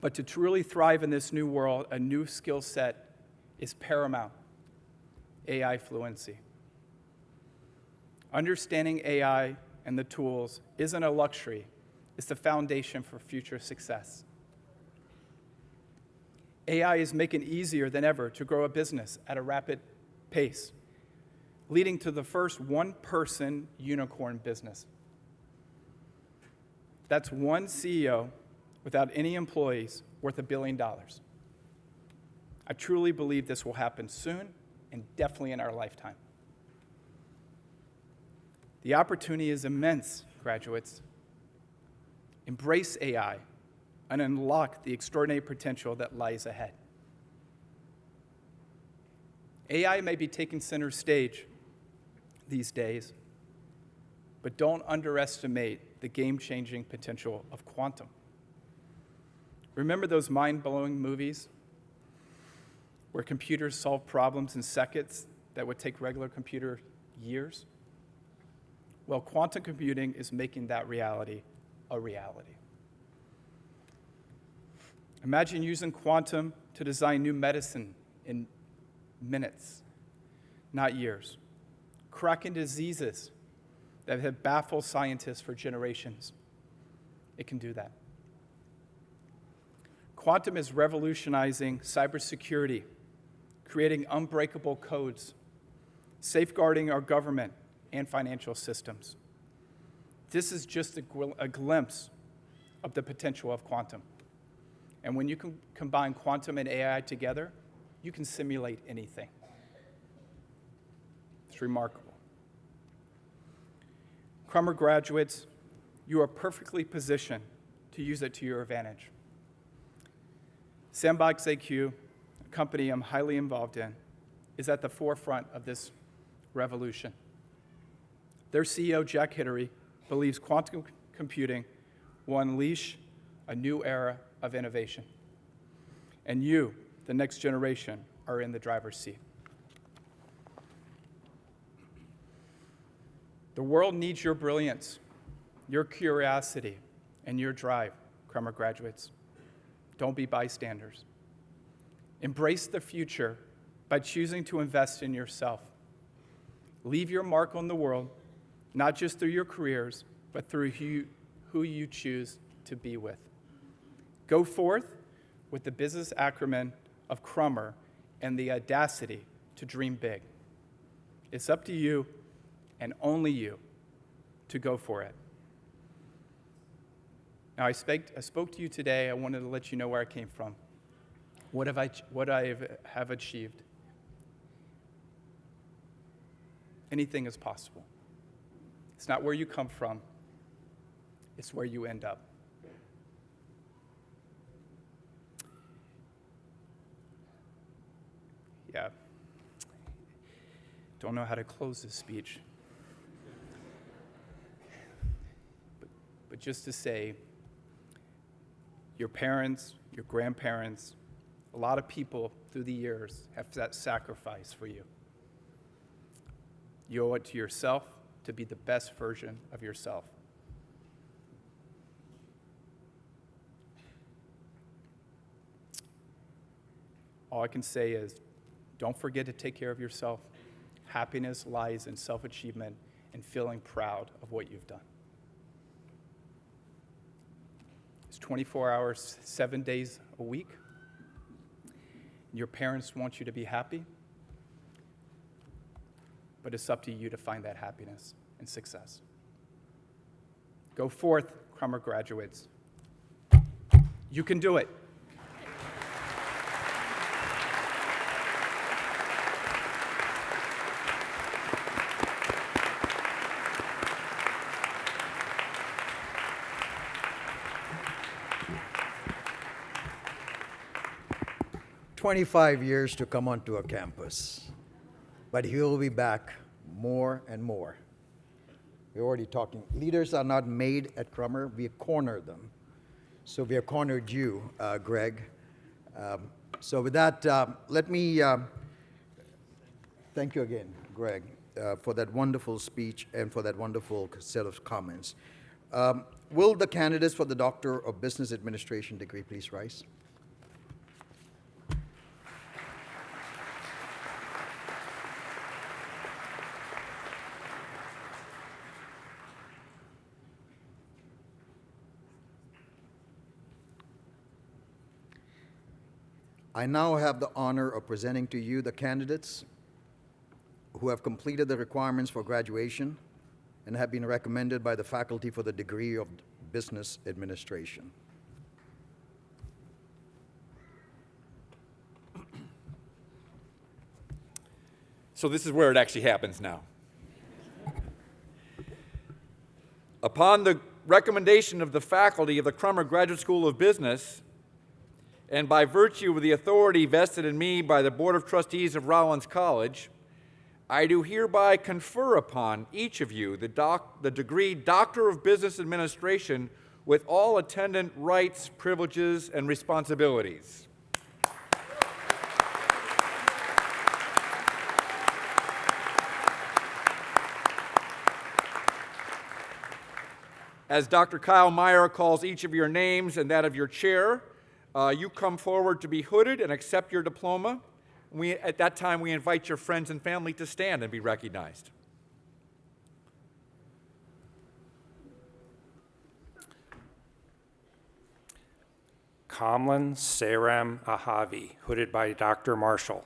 But to truly thrive in this new world, a new skill set is paramount. AI fluency. Understanding AI and the tools isn't a luxury, it's the foundation for future success. AI is making it easier than ever to grow a business at a rapid pace, leading to the first one-person unicorn business. That's one CEO without any employees worth $1 billion. I truly believe this will happen soon and definitely in our lifetime. The opportunity is immense, graduates. Embrace AI and unlock the extraordinary potential that lies ahead. AI may be taking center stage these days, but don't underestimate the game-changing potential of quantum. Remember those mind-blowing movies where computers solve problems in seconds that would take regular computer years? Well, quantum computing is making that reality a reality. Imagine using quantum to design new medicine in minutes, not years. Cracking diseases that have baffled scientists for generations. It can do that. Quantum is revolutionizing cybersecurity, creating unbreakable codes, safeguarding our government and financial systems. This is just a glimpse of the potential of quantum. And when you can combine quantum and AI together, you can simulate anything. It's remarkable. Crummer graduates, you are perfectly positioned to use it to your advantage. Sandbox AQ, a company I'm highly involved in, is at the forefront of this revolution. Their CEO, Jack Hittery, believes quantum computing will unleash a new era of innovation. And you, the next generation, are in the driver's seat. The world needs your brilliance, your curiosity, and your drive, Crummer graduates. Don't be bystanders. Embrace the future by choosing to invest in yourself. Leave your mark on the world, not just through your careers, but through who you choose to be with. Go forth with the business acumen of Crummer and the audacity to dream big. It's up to you, and only you, to go for it. Now, I spoke to you today. I wanted to let you know where I came from, what I have achieved. Anything is possible. It's not where you come from. It's where you end up. Yeah. Don't know how to close this speech. But just to say, your parents, your grandparents, a lot of people through the years have that sacrifice for you. You owe it to yourself to be the best version of yourself. All I can say is, don't forget to take care of yourself. Happiness lies in self-achievement and feeling proud of what you've done. It's 24 hours, 7 days a week. Your parents want you to be happy, but it's up to you to find that happiness and success. Go forth, Crummer graduates. You can do it. "25 years to come onto a campus, but he will be back more and more." We're already talking. Leaders are not made at Crummer, we corner them. So we have cornered you, Greg. So with that, let me thank you again, Greg, for that wonderful speech and for that wonderful set of comments. Will the candidates for the Doctor of Business Administration degree please rise? I now have the honor of presenting to you the candidates who have completed the requirements for graduation and have been recommended by the faculty for the degree of Business Administration. So this is where it actually happens now. Upon the recommendation of the faculty of the Crummer Graduate School of Business, and by virtue of the authority vested in me by the Board of Trustees of Rollins College, I do hereby confer upon each of you the degree Doctor of Business Administration with all attendant rights, privileges, and responsibilities. As Dr. Kyle Meyer calls each of your names and that of your chair, you come forward to be hooded and accept your diploma. At that time, we invite your friends and family to stand and be recognized. Kamlan Seram Ahavi, hooded by Dr. Marshall.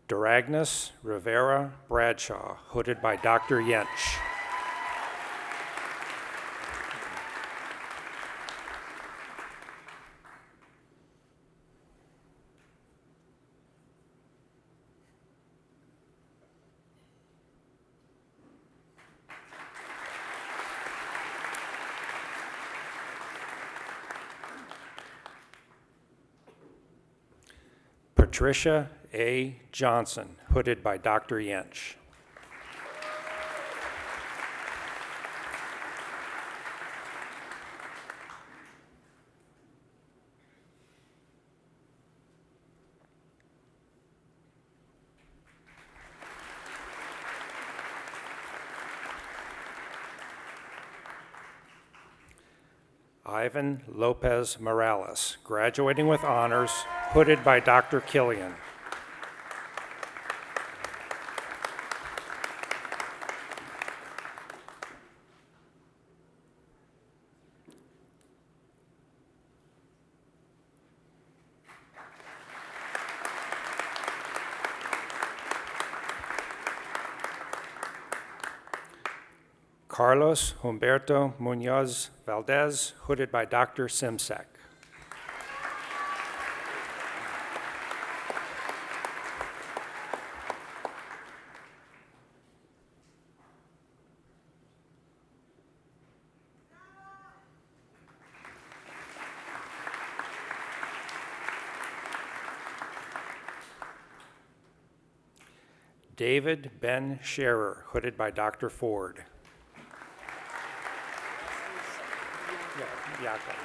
Duragnis Rivera Bradshaw, hooded by Dr. Yench. Patricia A. Johnson, hooded by Dr. Yench. Ivan Lopez Morales, graduating with honors, hooded by Dr. Killian. Carlos Humberto Munoz Valdez, hooded by Dr. Simsek. David Ben Scherer, hooded by Dr. Ford. Jakob.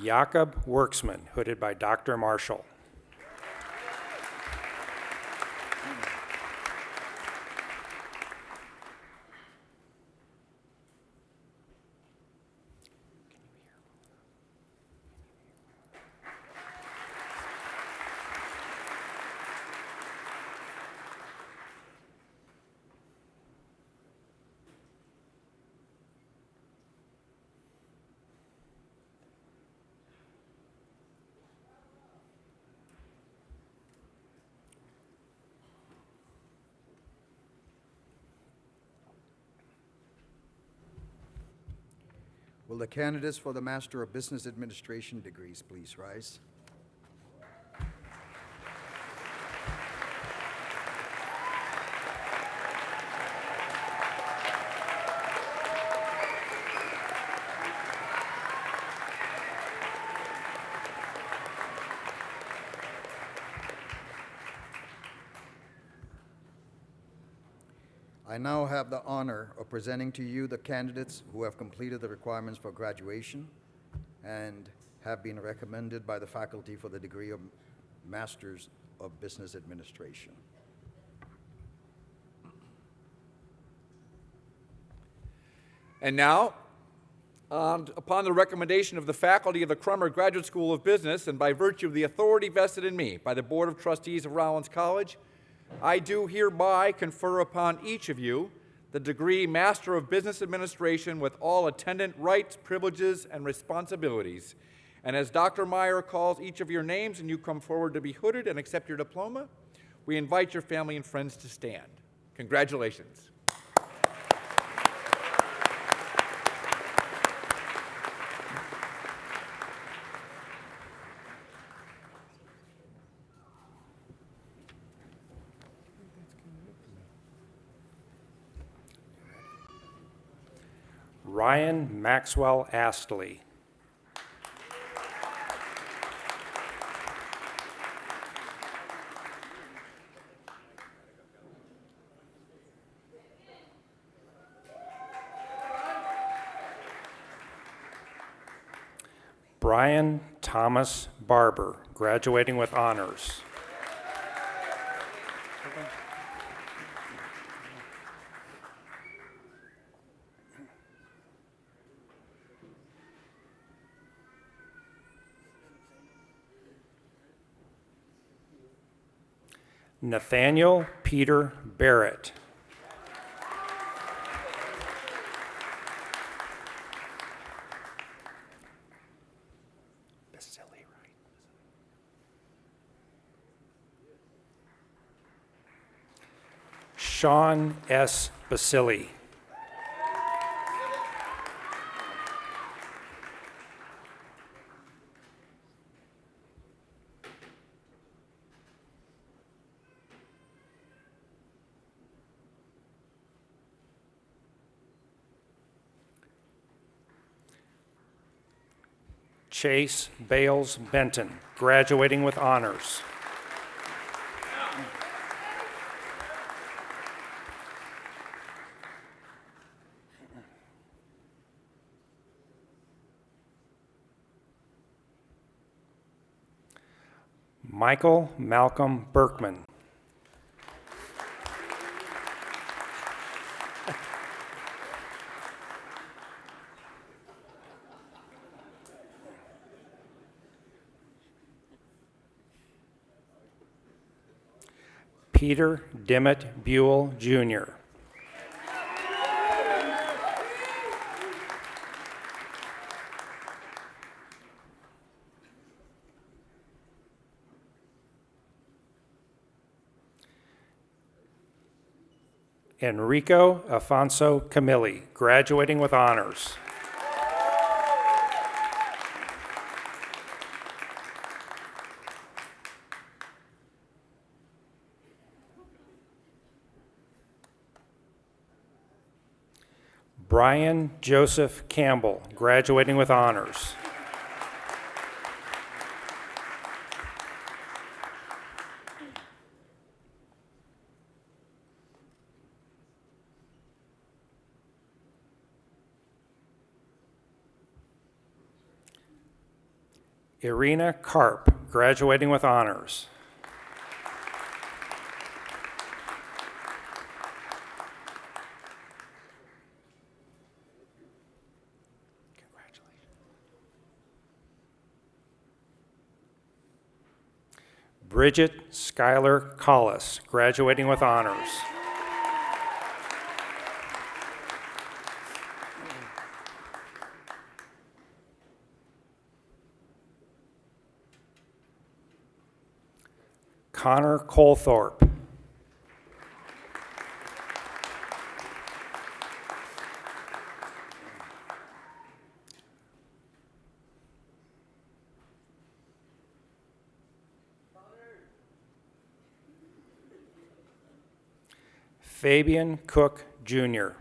Jakob Worksman, hooded by Dr. Marshall. Will the candidates for the Master of Business Administration degrees please rise? I now have the honor of presenting to you the candidates who have completed the requirements for graduation and have been recommended by the faculty for the degree of Masters of Business Administration. And now, upon the recommendation of the faculty of the Crummer Graduate School of Business and by virtue of the authority vested in me by the Board of Trustees of Rollins College, I do hereby confer upon each of you the degree Master of Business Administration with all attendant rights, privileges, and responsibilities. And as Dr. Meyer calls each of your names and you come forward to be hooded and accept your diploma, we invite your family and friends to stand. Congratulations. Ryan Maxwell Astley. Brian Thomas Barber, graduating with honors. Nathaniel Peter Barrett. Sean S. Basili. Chase Bales Benton, graduating with honors. Michael Malcolm Berkman. Peter Dimmitt Buell, Jr. Enrico Afonso Camilli, graduating with honors. Brian Joseph Campbell, graduating with honors. Irina Karp, graduating with honors. Bridget Schuyler Collis, graduating with honors. Connor Colthorpe. Fabian Cook, Jr.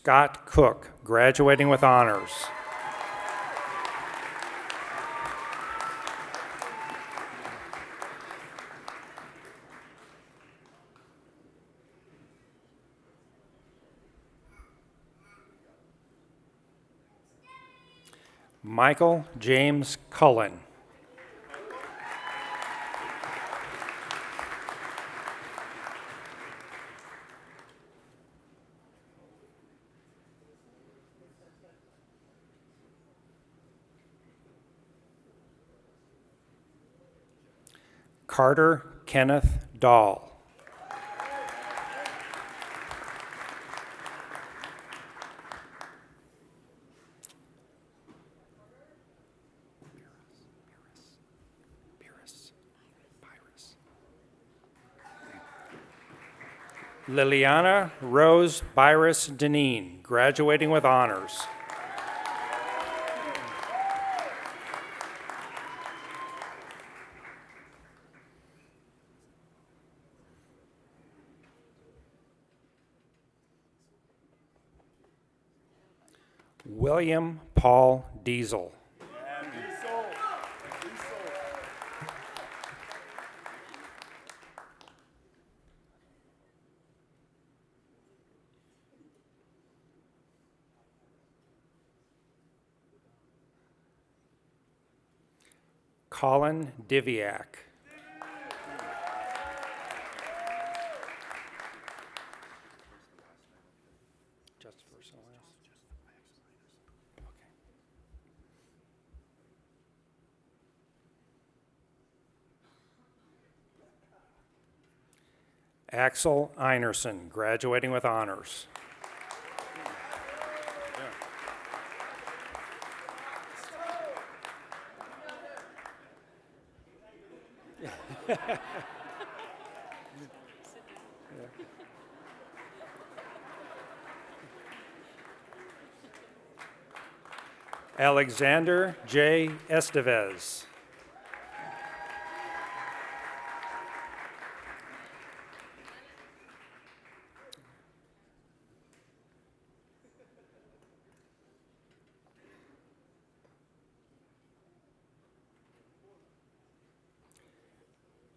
Scott Cook, graduating with honors. Michael James Cullen. Carter Kenneth Dahl. Liliana Rose Byrus Deneen, graduating with honors. William Paul Diesel. Colin Diviak. Just first and last. Okay. Axel Einerson, graduating with honors. Alexander J. Estevez.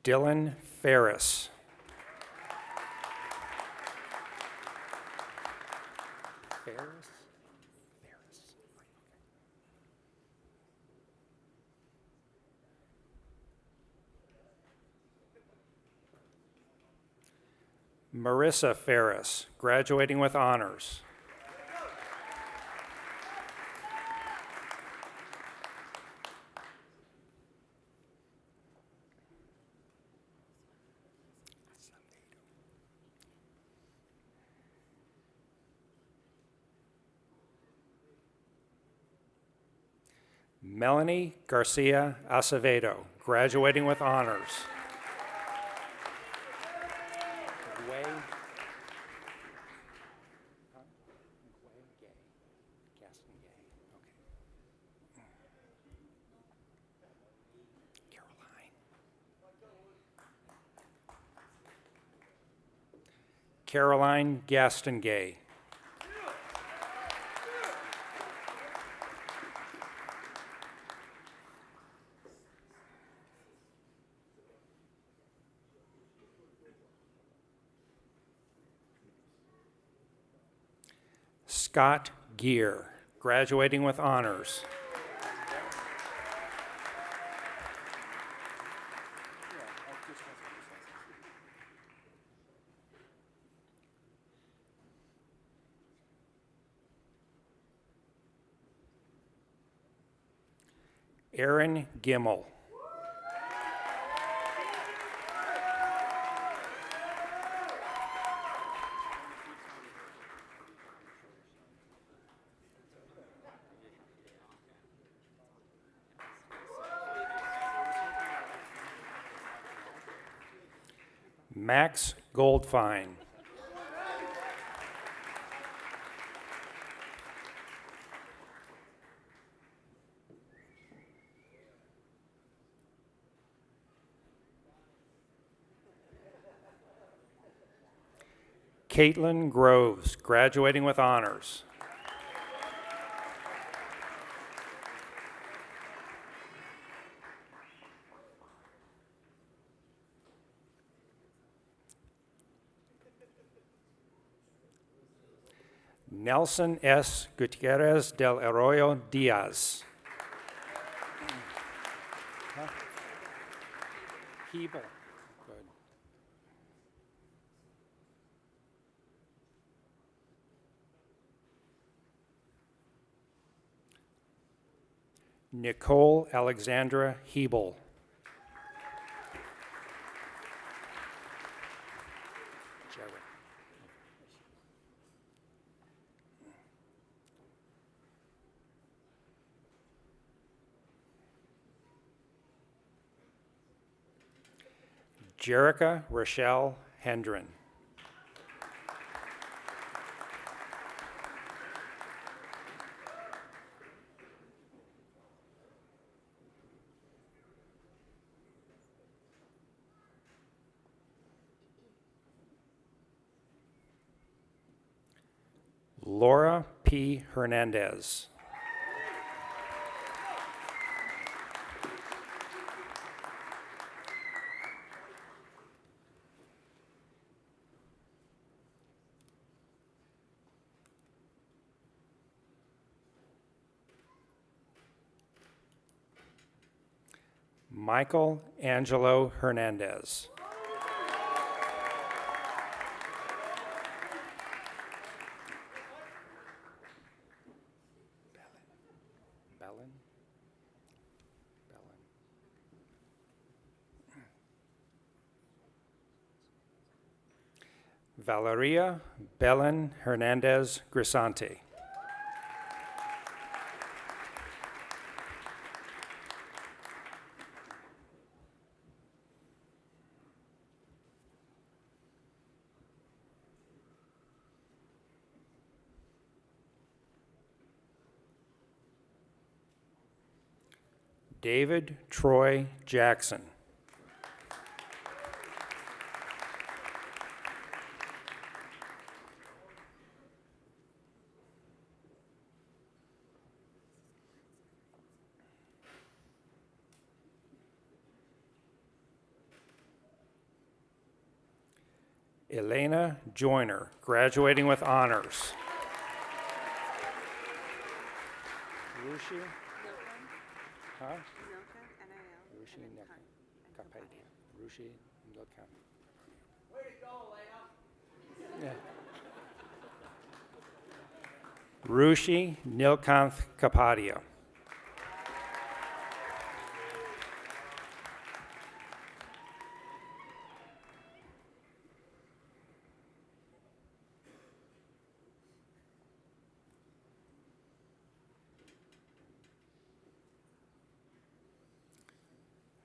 Dylan Ferris. Ferris? Marissa Ferris, graduating with honors. Melanie Garcia Acevedo, graduating with honors. Caroline Gastongay. Scott Gear, graduating with honors. Aaron Gimmel. Max Goldfein. Caitlin Groves, graduating with honors. Nelson S. Gutierrez del Arroyo Diaz. Hebel. Good. Nicole Alexandra Hebel. Jerica Rochelle Hendren. Laura P. Hernandez. Michael Angelo Hernandez. Bellin. Valeria Belen Hernandez Grisante. David Troy Jackson. Elena Joyner, graduating with honors. Rushi? Huh? Rushi Nilkan. Rushi Nilkan. Way to go, Elena. Yeah. Rushi Nilkanth Kapadia.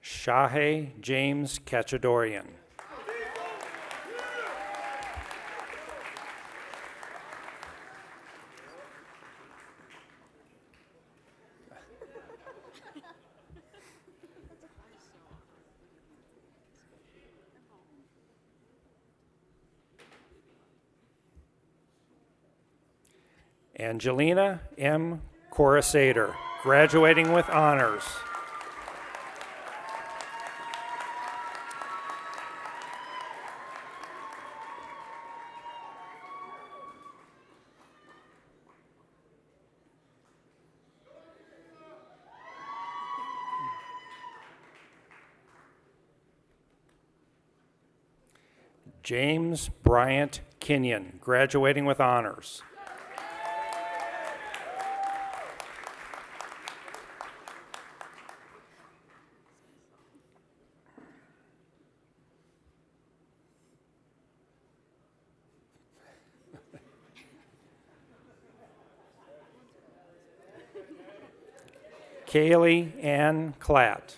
Shahe James Kachadorian. Angelina M. Corasader, graduating with honors. James Bryant Kenyon, graduating with honors. Kaylee Ann Klatt.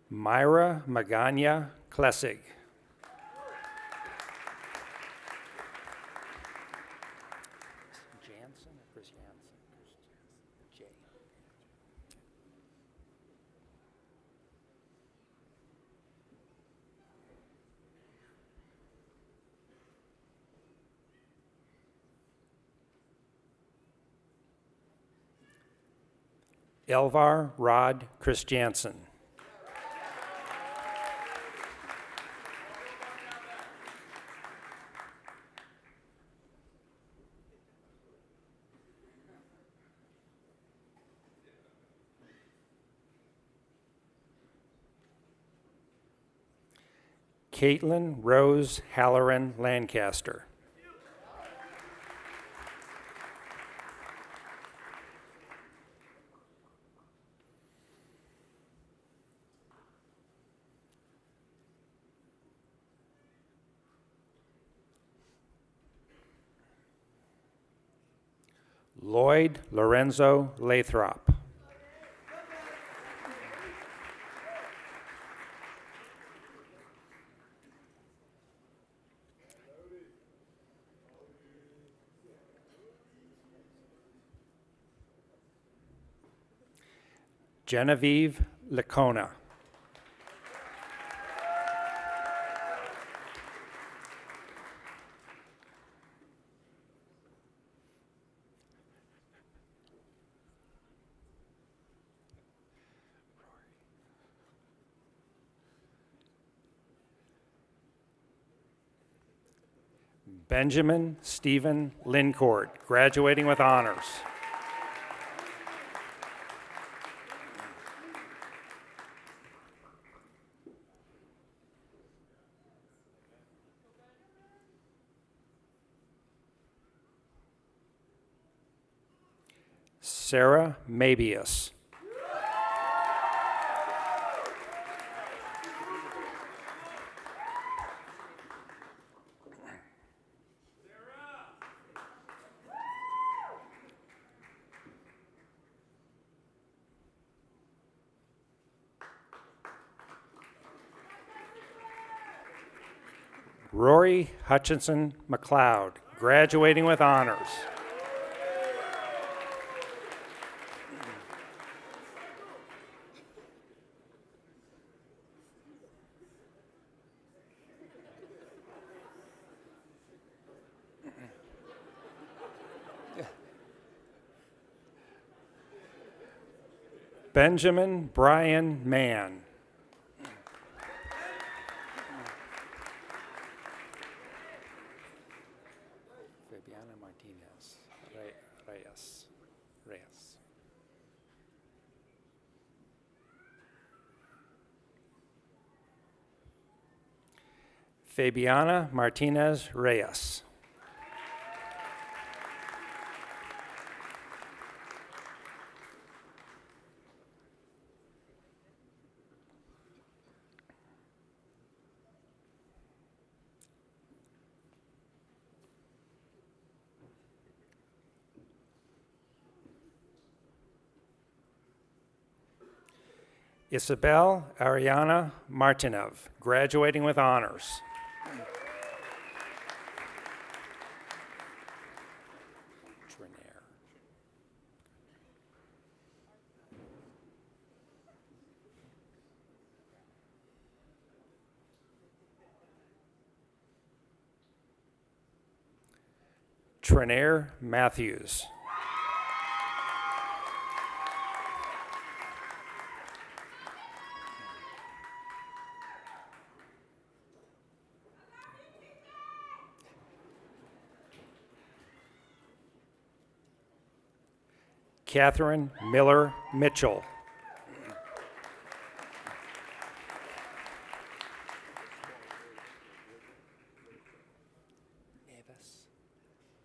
Myra Magana Klessig. Jansen or Chris Jansen? J. Elvar Rod Christiansen. Caitlin Rose Halloran Lancaster. Lloyd Lorenzo Lathrop. Genevieve Licona. Benjamin Stephen Lincourt, graduating with honors. Sarah Mabius. Rory Hutchinson McLeod, graduating with honors. Benjamin Brian Mann. Fabiana Martinez Reyes. Fabiana Martinez Reyes. Isabel Ariana Martinov, graduating with honors. Trenair Matthews. Catherine Miller Mitchell.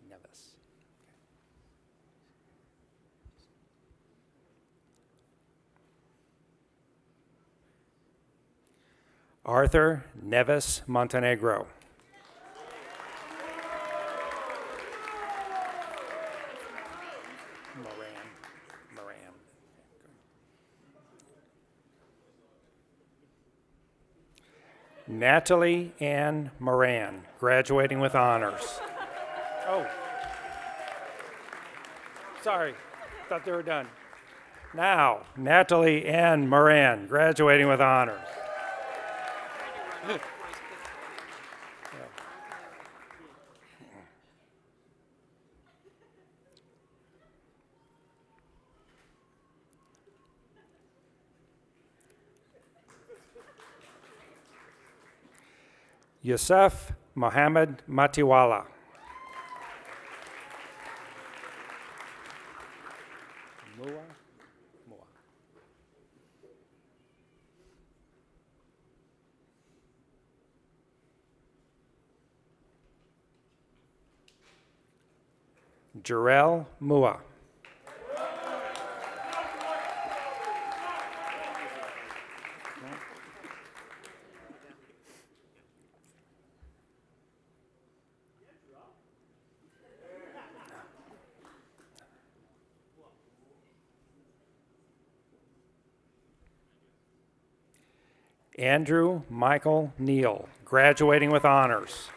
Nevis. Arthur Nevis Montenegro. Moran. Natalie Ann Moran, graduating with honors. Oh, sorry, thought they were done. Now, Natalie Ann Moran, graduating with honors. Yusuf Mohammed Matiwala. Jarrell Mua. Andrew Michael Neal, graduating with honors.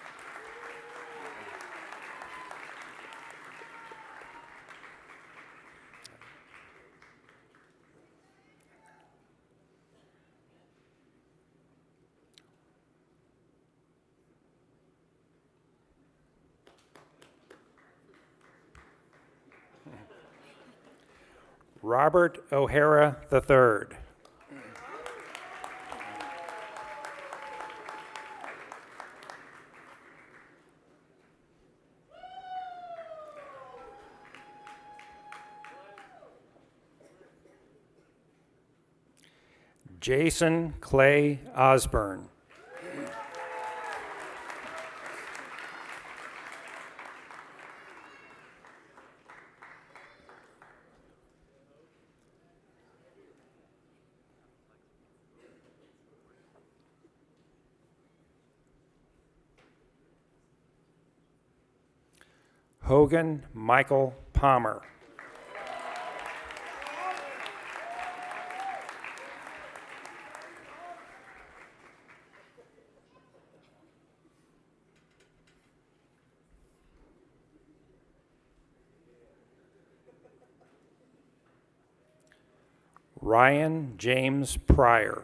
Robert O'Hara III. Jason Clay Osborne. Hogan Michael Palmer. Ryan James Pryor.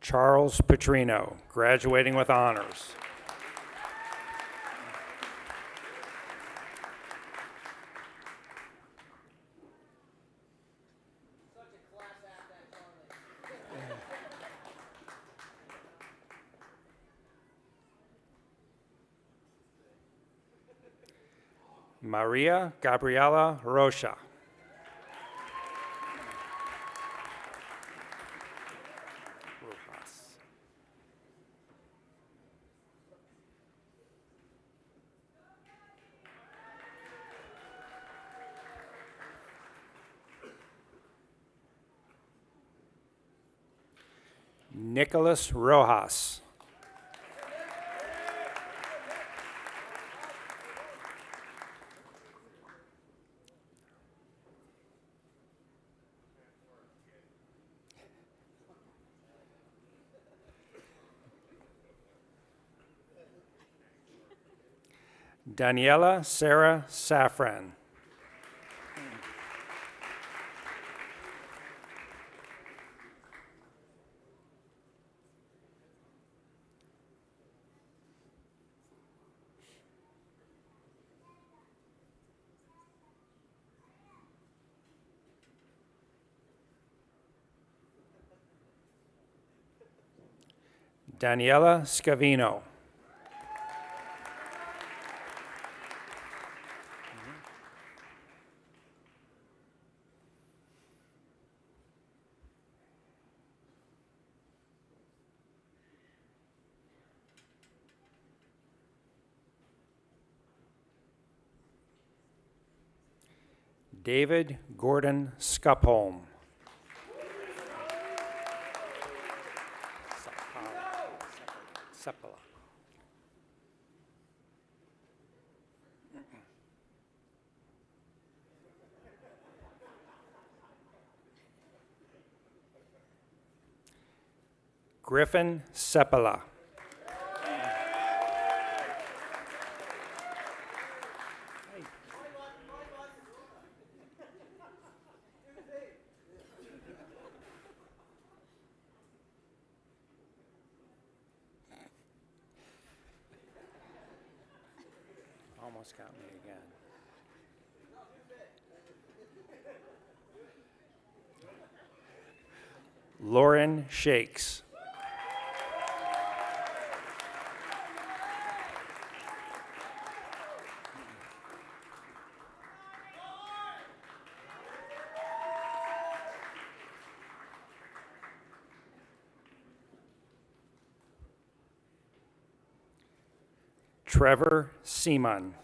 Charles Petrino, graduating with honors. Maria Gabriela Rocha. Nicholas Rojas. Daniela Sarah Safran. Daniela Scavino. David Gordon Scupholm. Seppala. Griffin Seppala. Almost got me again. Lauren Shakes. Trevor Seaman.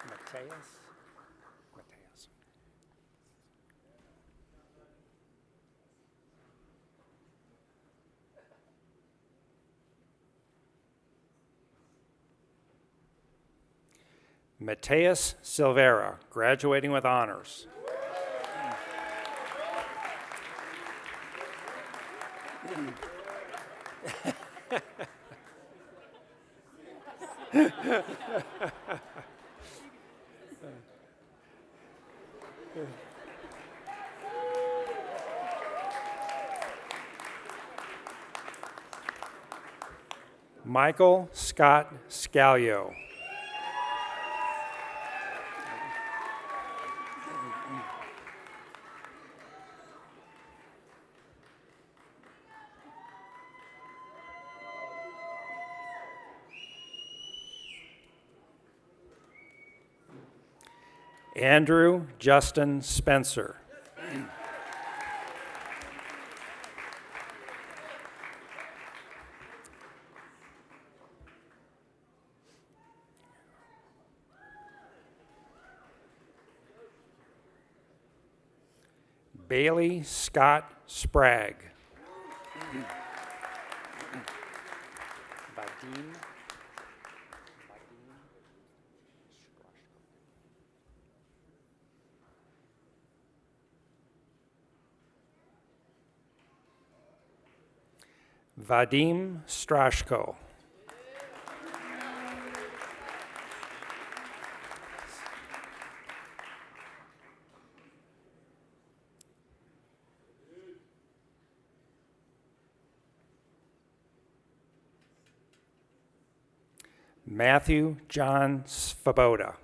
Mateus. Mateus Silveira, graduating with honors. Michael Scott Scalio. Andrew Justin Spencer. Bailey Scott Sprague. Vadim. Vadim Strashko. Matthew John Svoboda.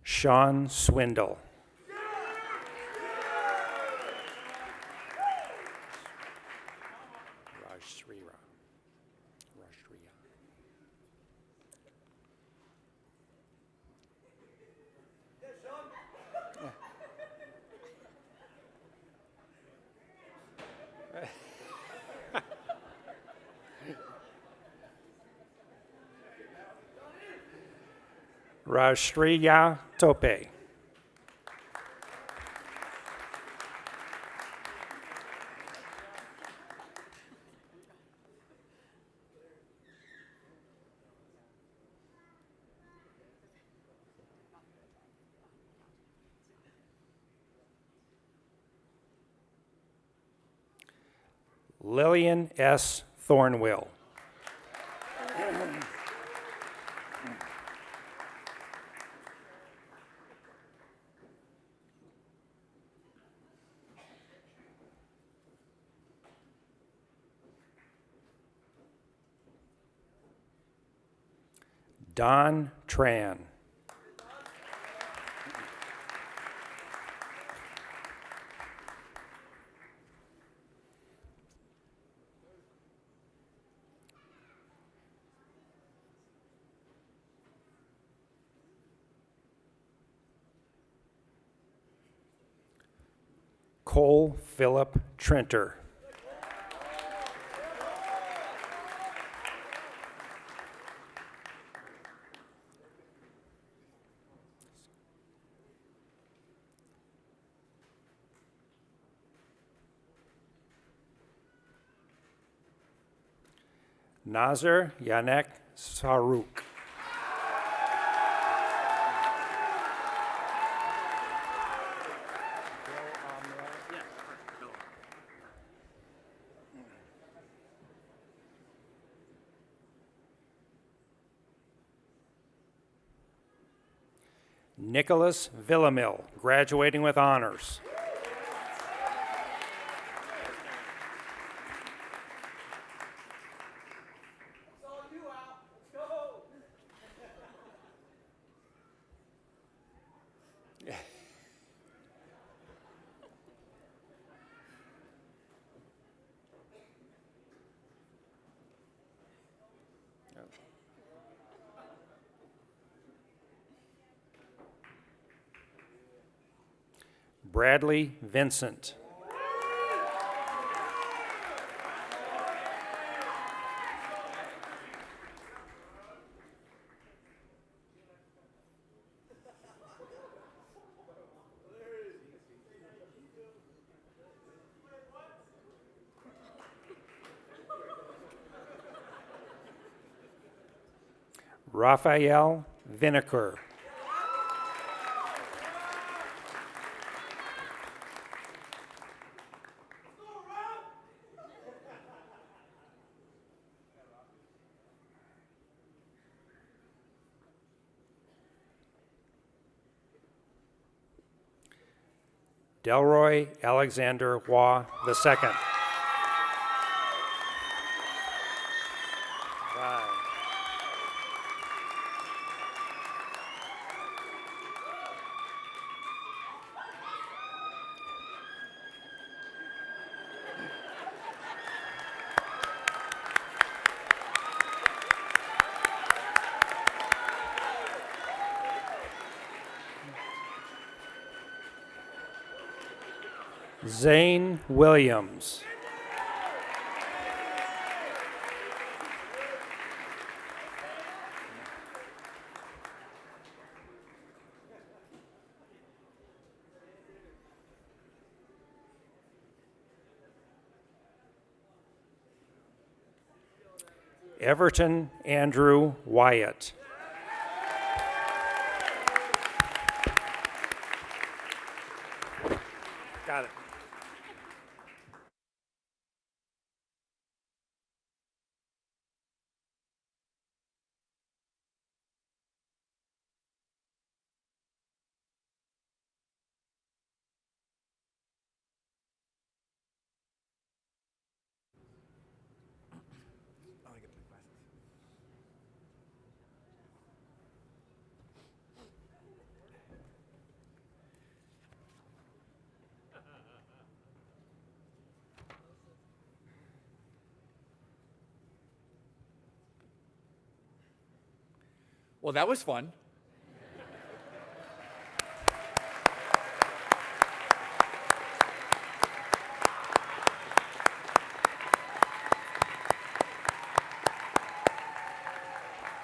Sean Swindle. Rashtriya Tope. Lillian S. Thornwill. Don Tran. Cole Philip Trenter. Nazar Yanek Saruk. Nicholas Villamil, graduating with honors. Bradley Vincent. Raphael Vineker. Delroy Alexander Hua II. Right. Zane Williams. Everton Andrew Wyatt. Got it. Well, that was fun.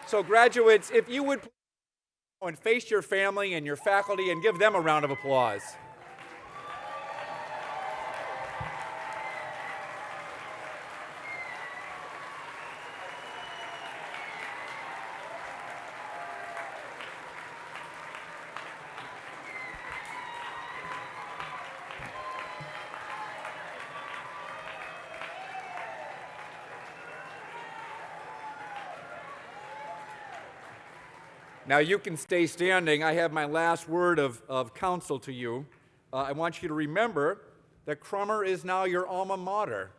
So graduates, if you would and face your family and your faculty and give them a round of applause. Now you can stay standing. I have my last word of counsel to you. I want you to remember that Crummer is now your alma mater.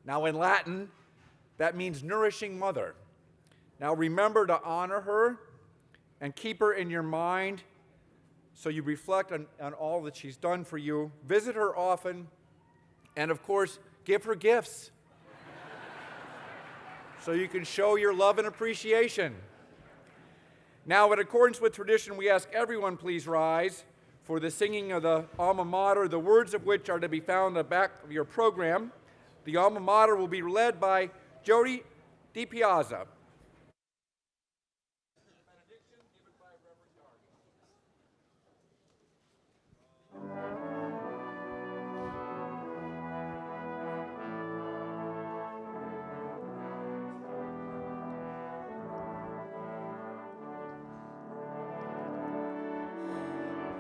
Now in Latin, that means nourishing mother. Now remember to honor her and keep her in your mind so you reflect on all that she's done for you. Visit her often, and of course, give her gifts so you can show your love and appreciation. Now, in accordance with tradition, we ask everyone please rise for the singing of the alma mater, the words of which are to be found on the back of your program. The alma mater will be led by Jody DiPiazza.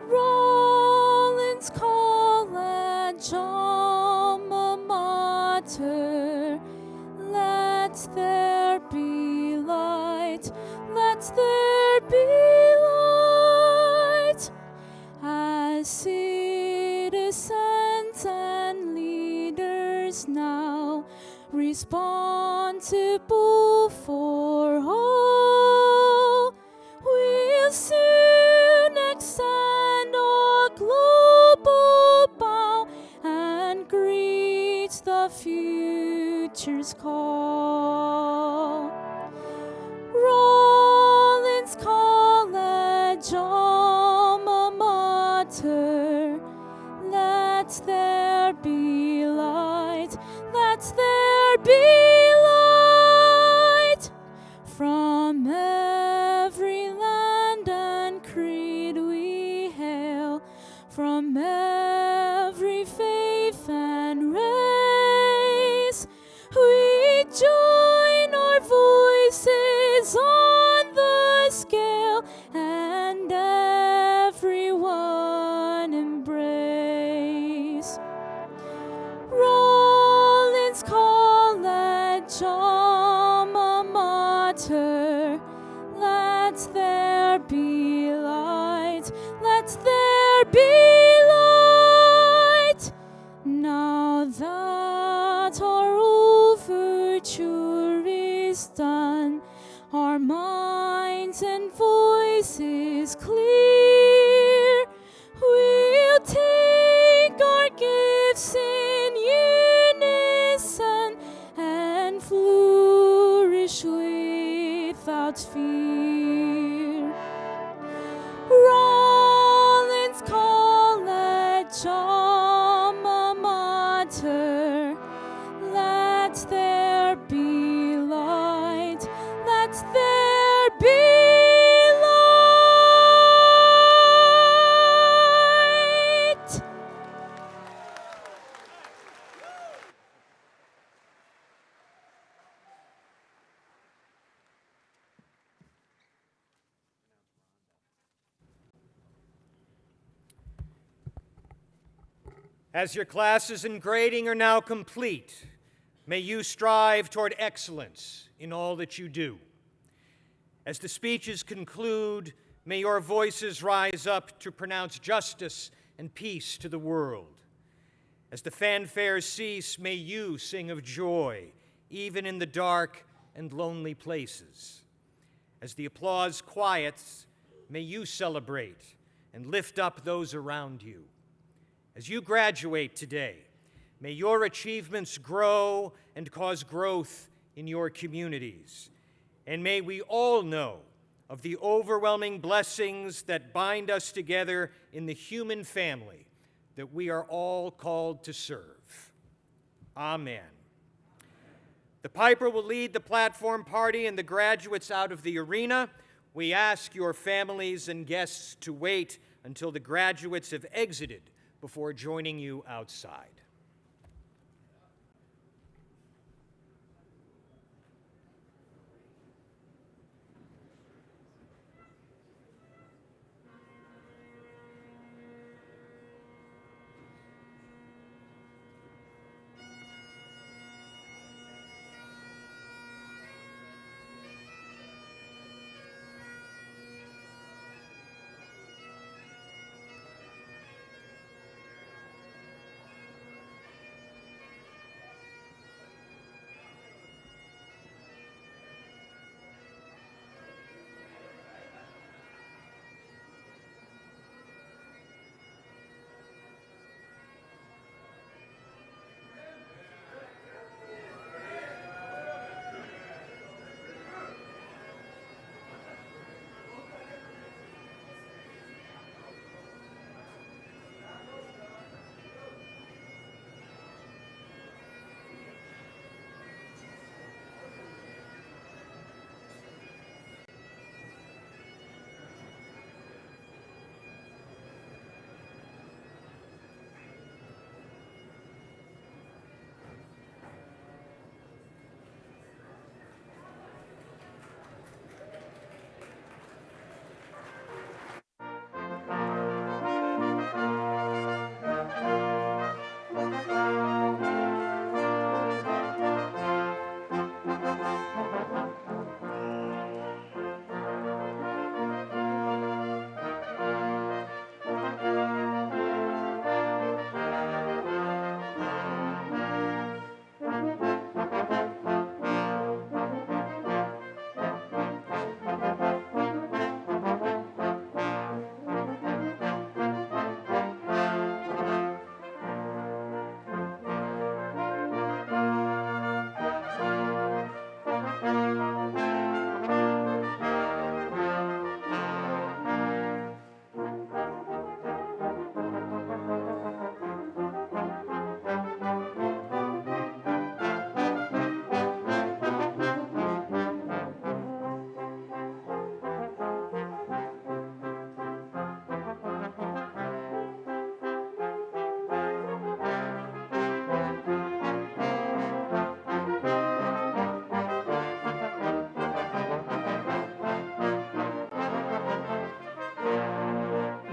Rollins College alma mater, let there be light, let there be light, as citizens and leaders now responsible for all, we'll soon extend our global bow and greet the future's call. Rollins College alma mater, let there be light, let there be light, from every land and creed we hail, from every faith and race, we join our voices on the scale, and everyone embrace. Rollins College alma mater, let there be light, let there be light. Now that our overture is done, our minds and voices clear, we'll take our gifts in unison and flourish without fear. Rollins College alma mater, let there be light, let there be light. As your classes and grading are now complete, may you strive toward excellence in all that you do. As the speeches conclude, may your voices rise up to pronounce justice and peace to the world. As the fanfares cease, may you sing of joy, even in the dark and lonely places. As the applause quiets, may you celebrate and lift up those around you. As you graduate today, may your achievements grow and cause growth in your communities. And may we all know of the overwhelming blessings that bind us together in the human family that we are all called to serve. Amen. The piper will lead the platform party and the graduates out of the arena. We ask your families and guests to wait until the graduates have exited before joining you outside.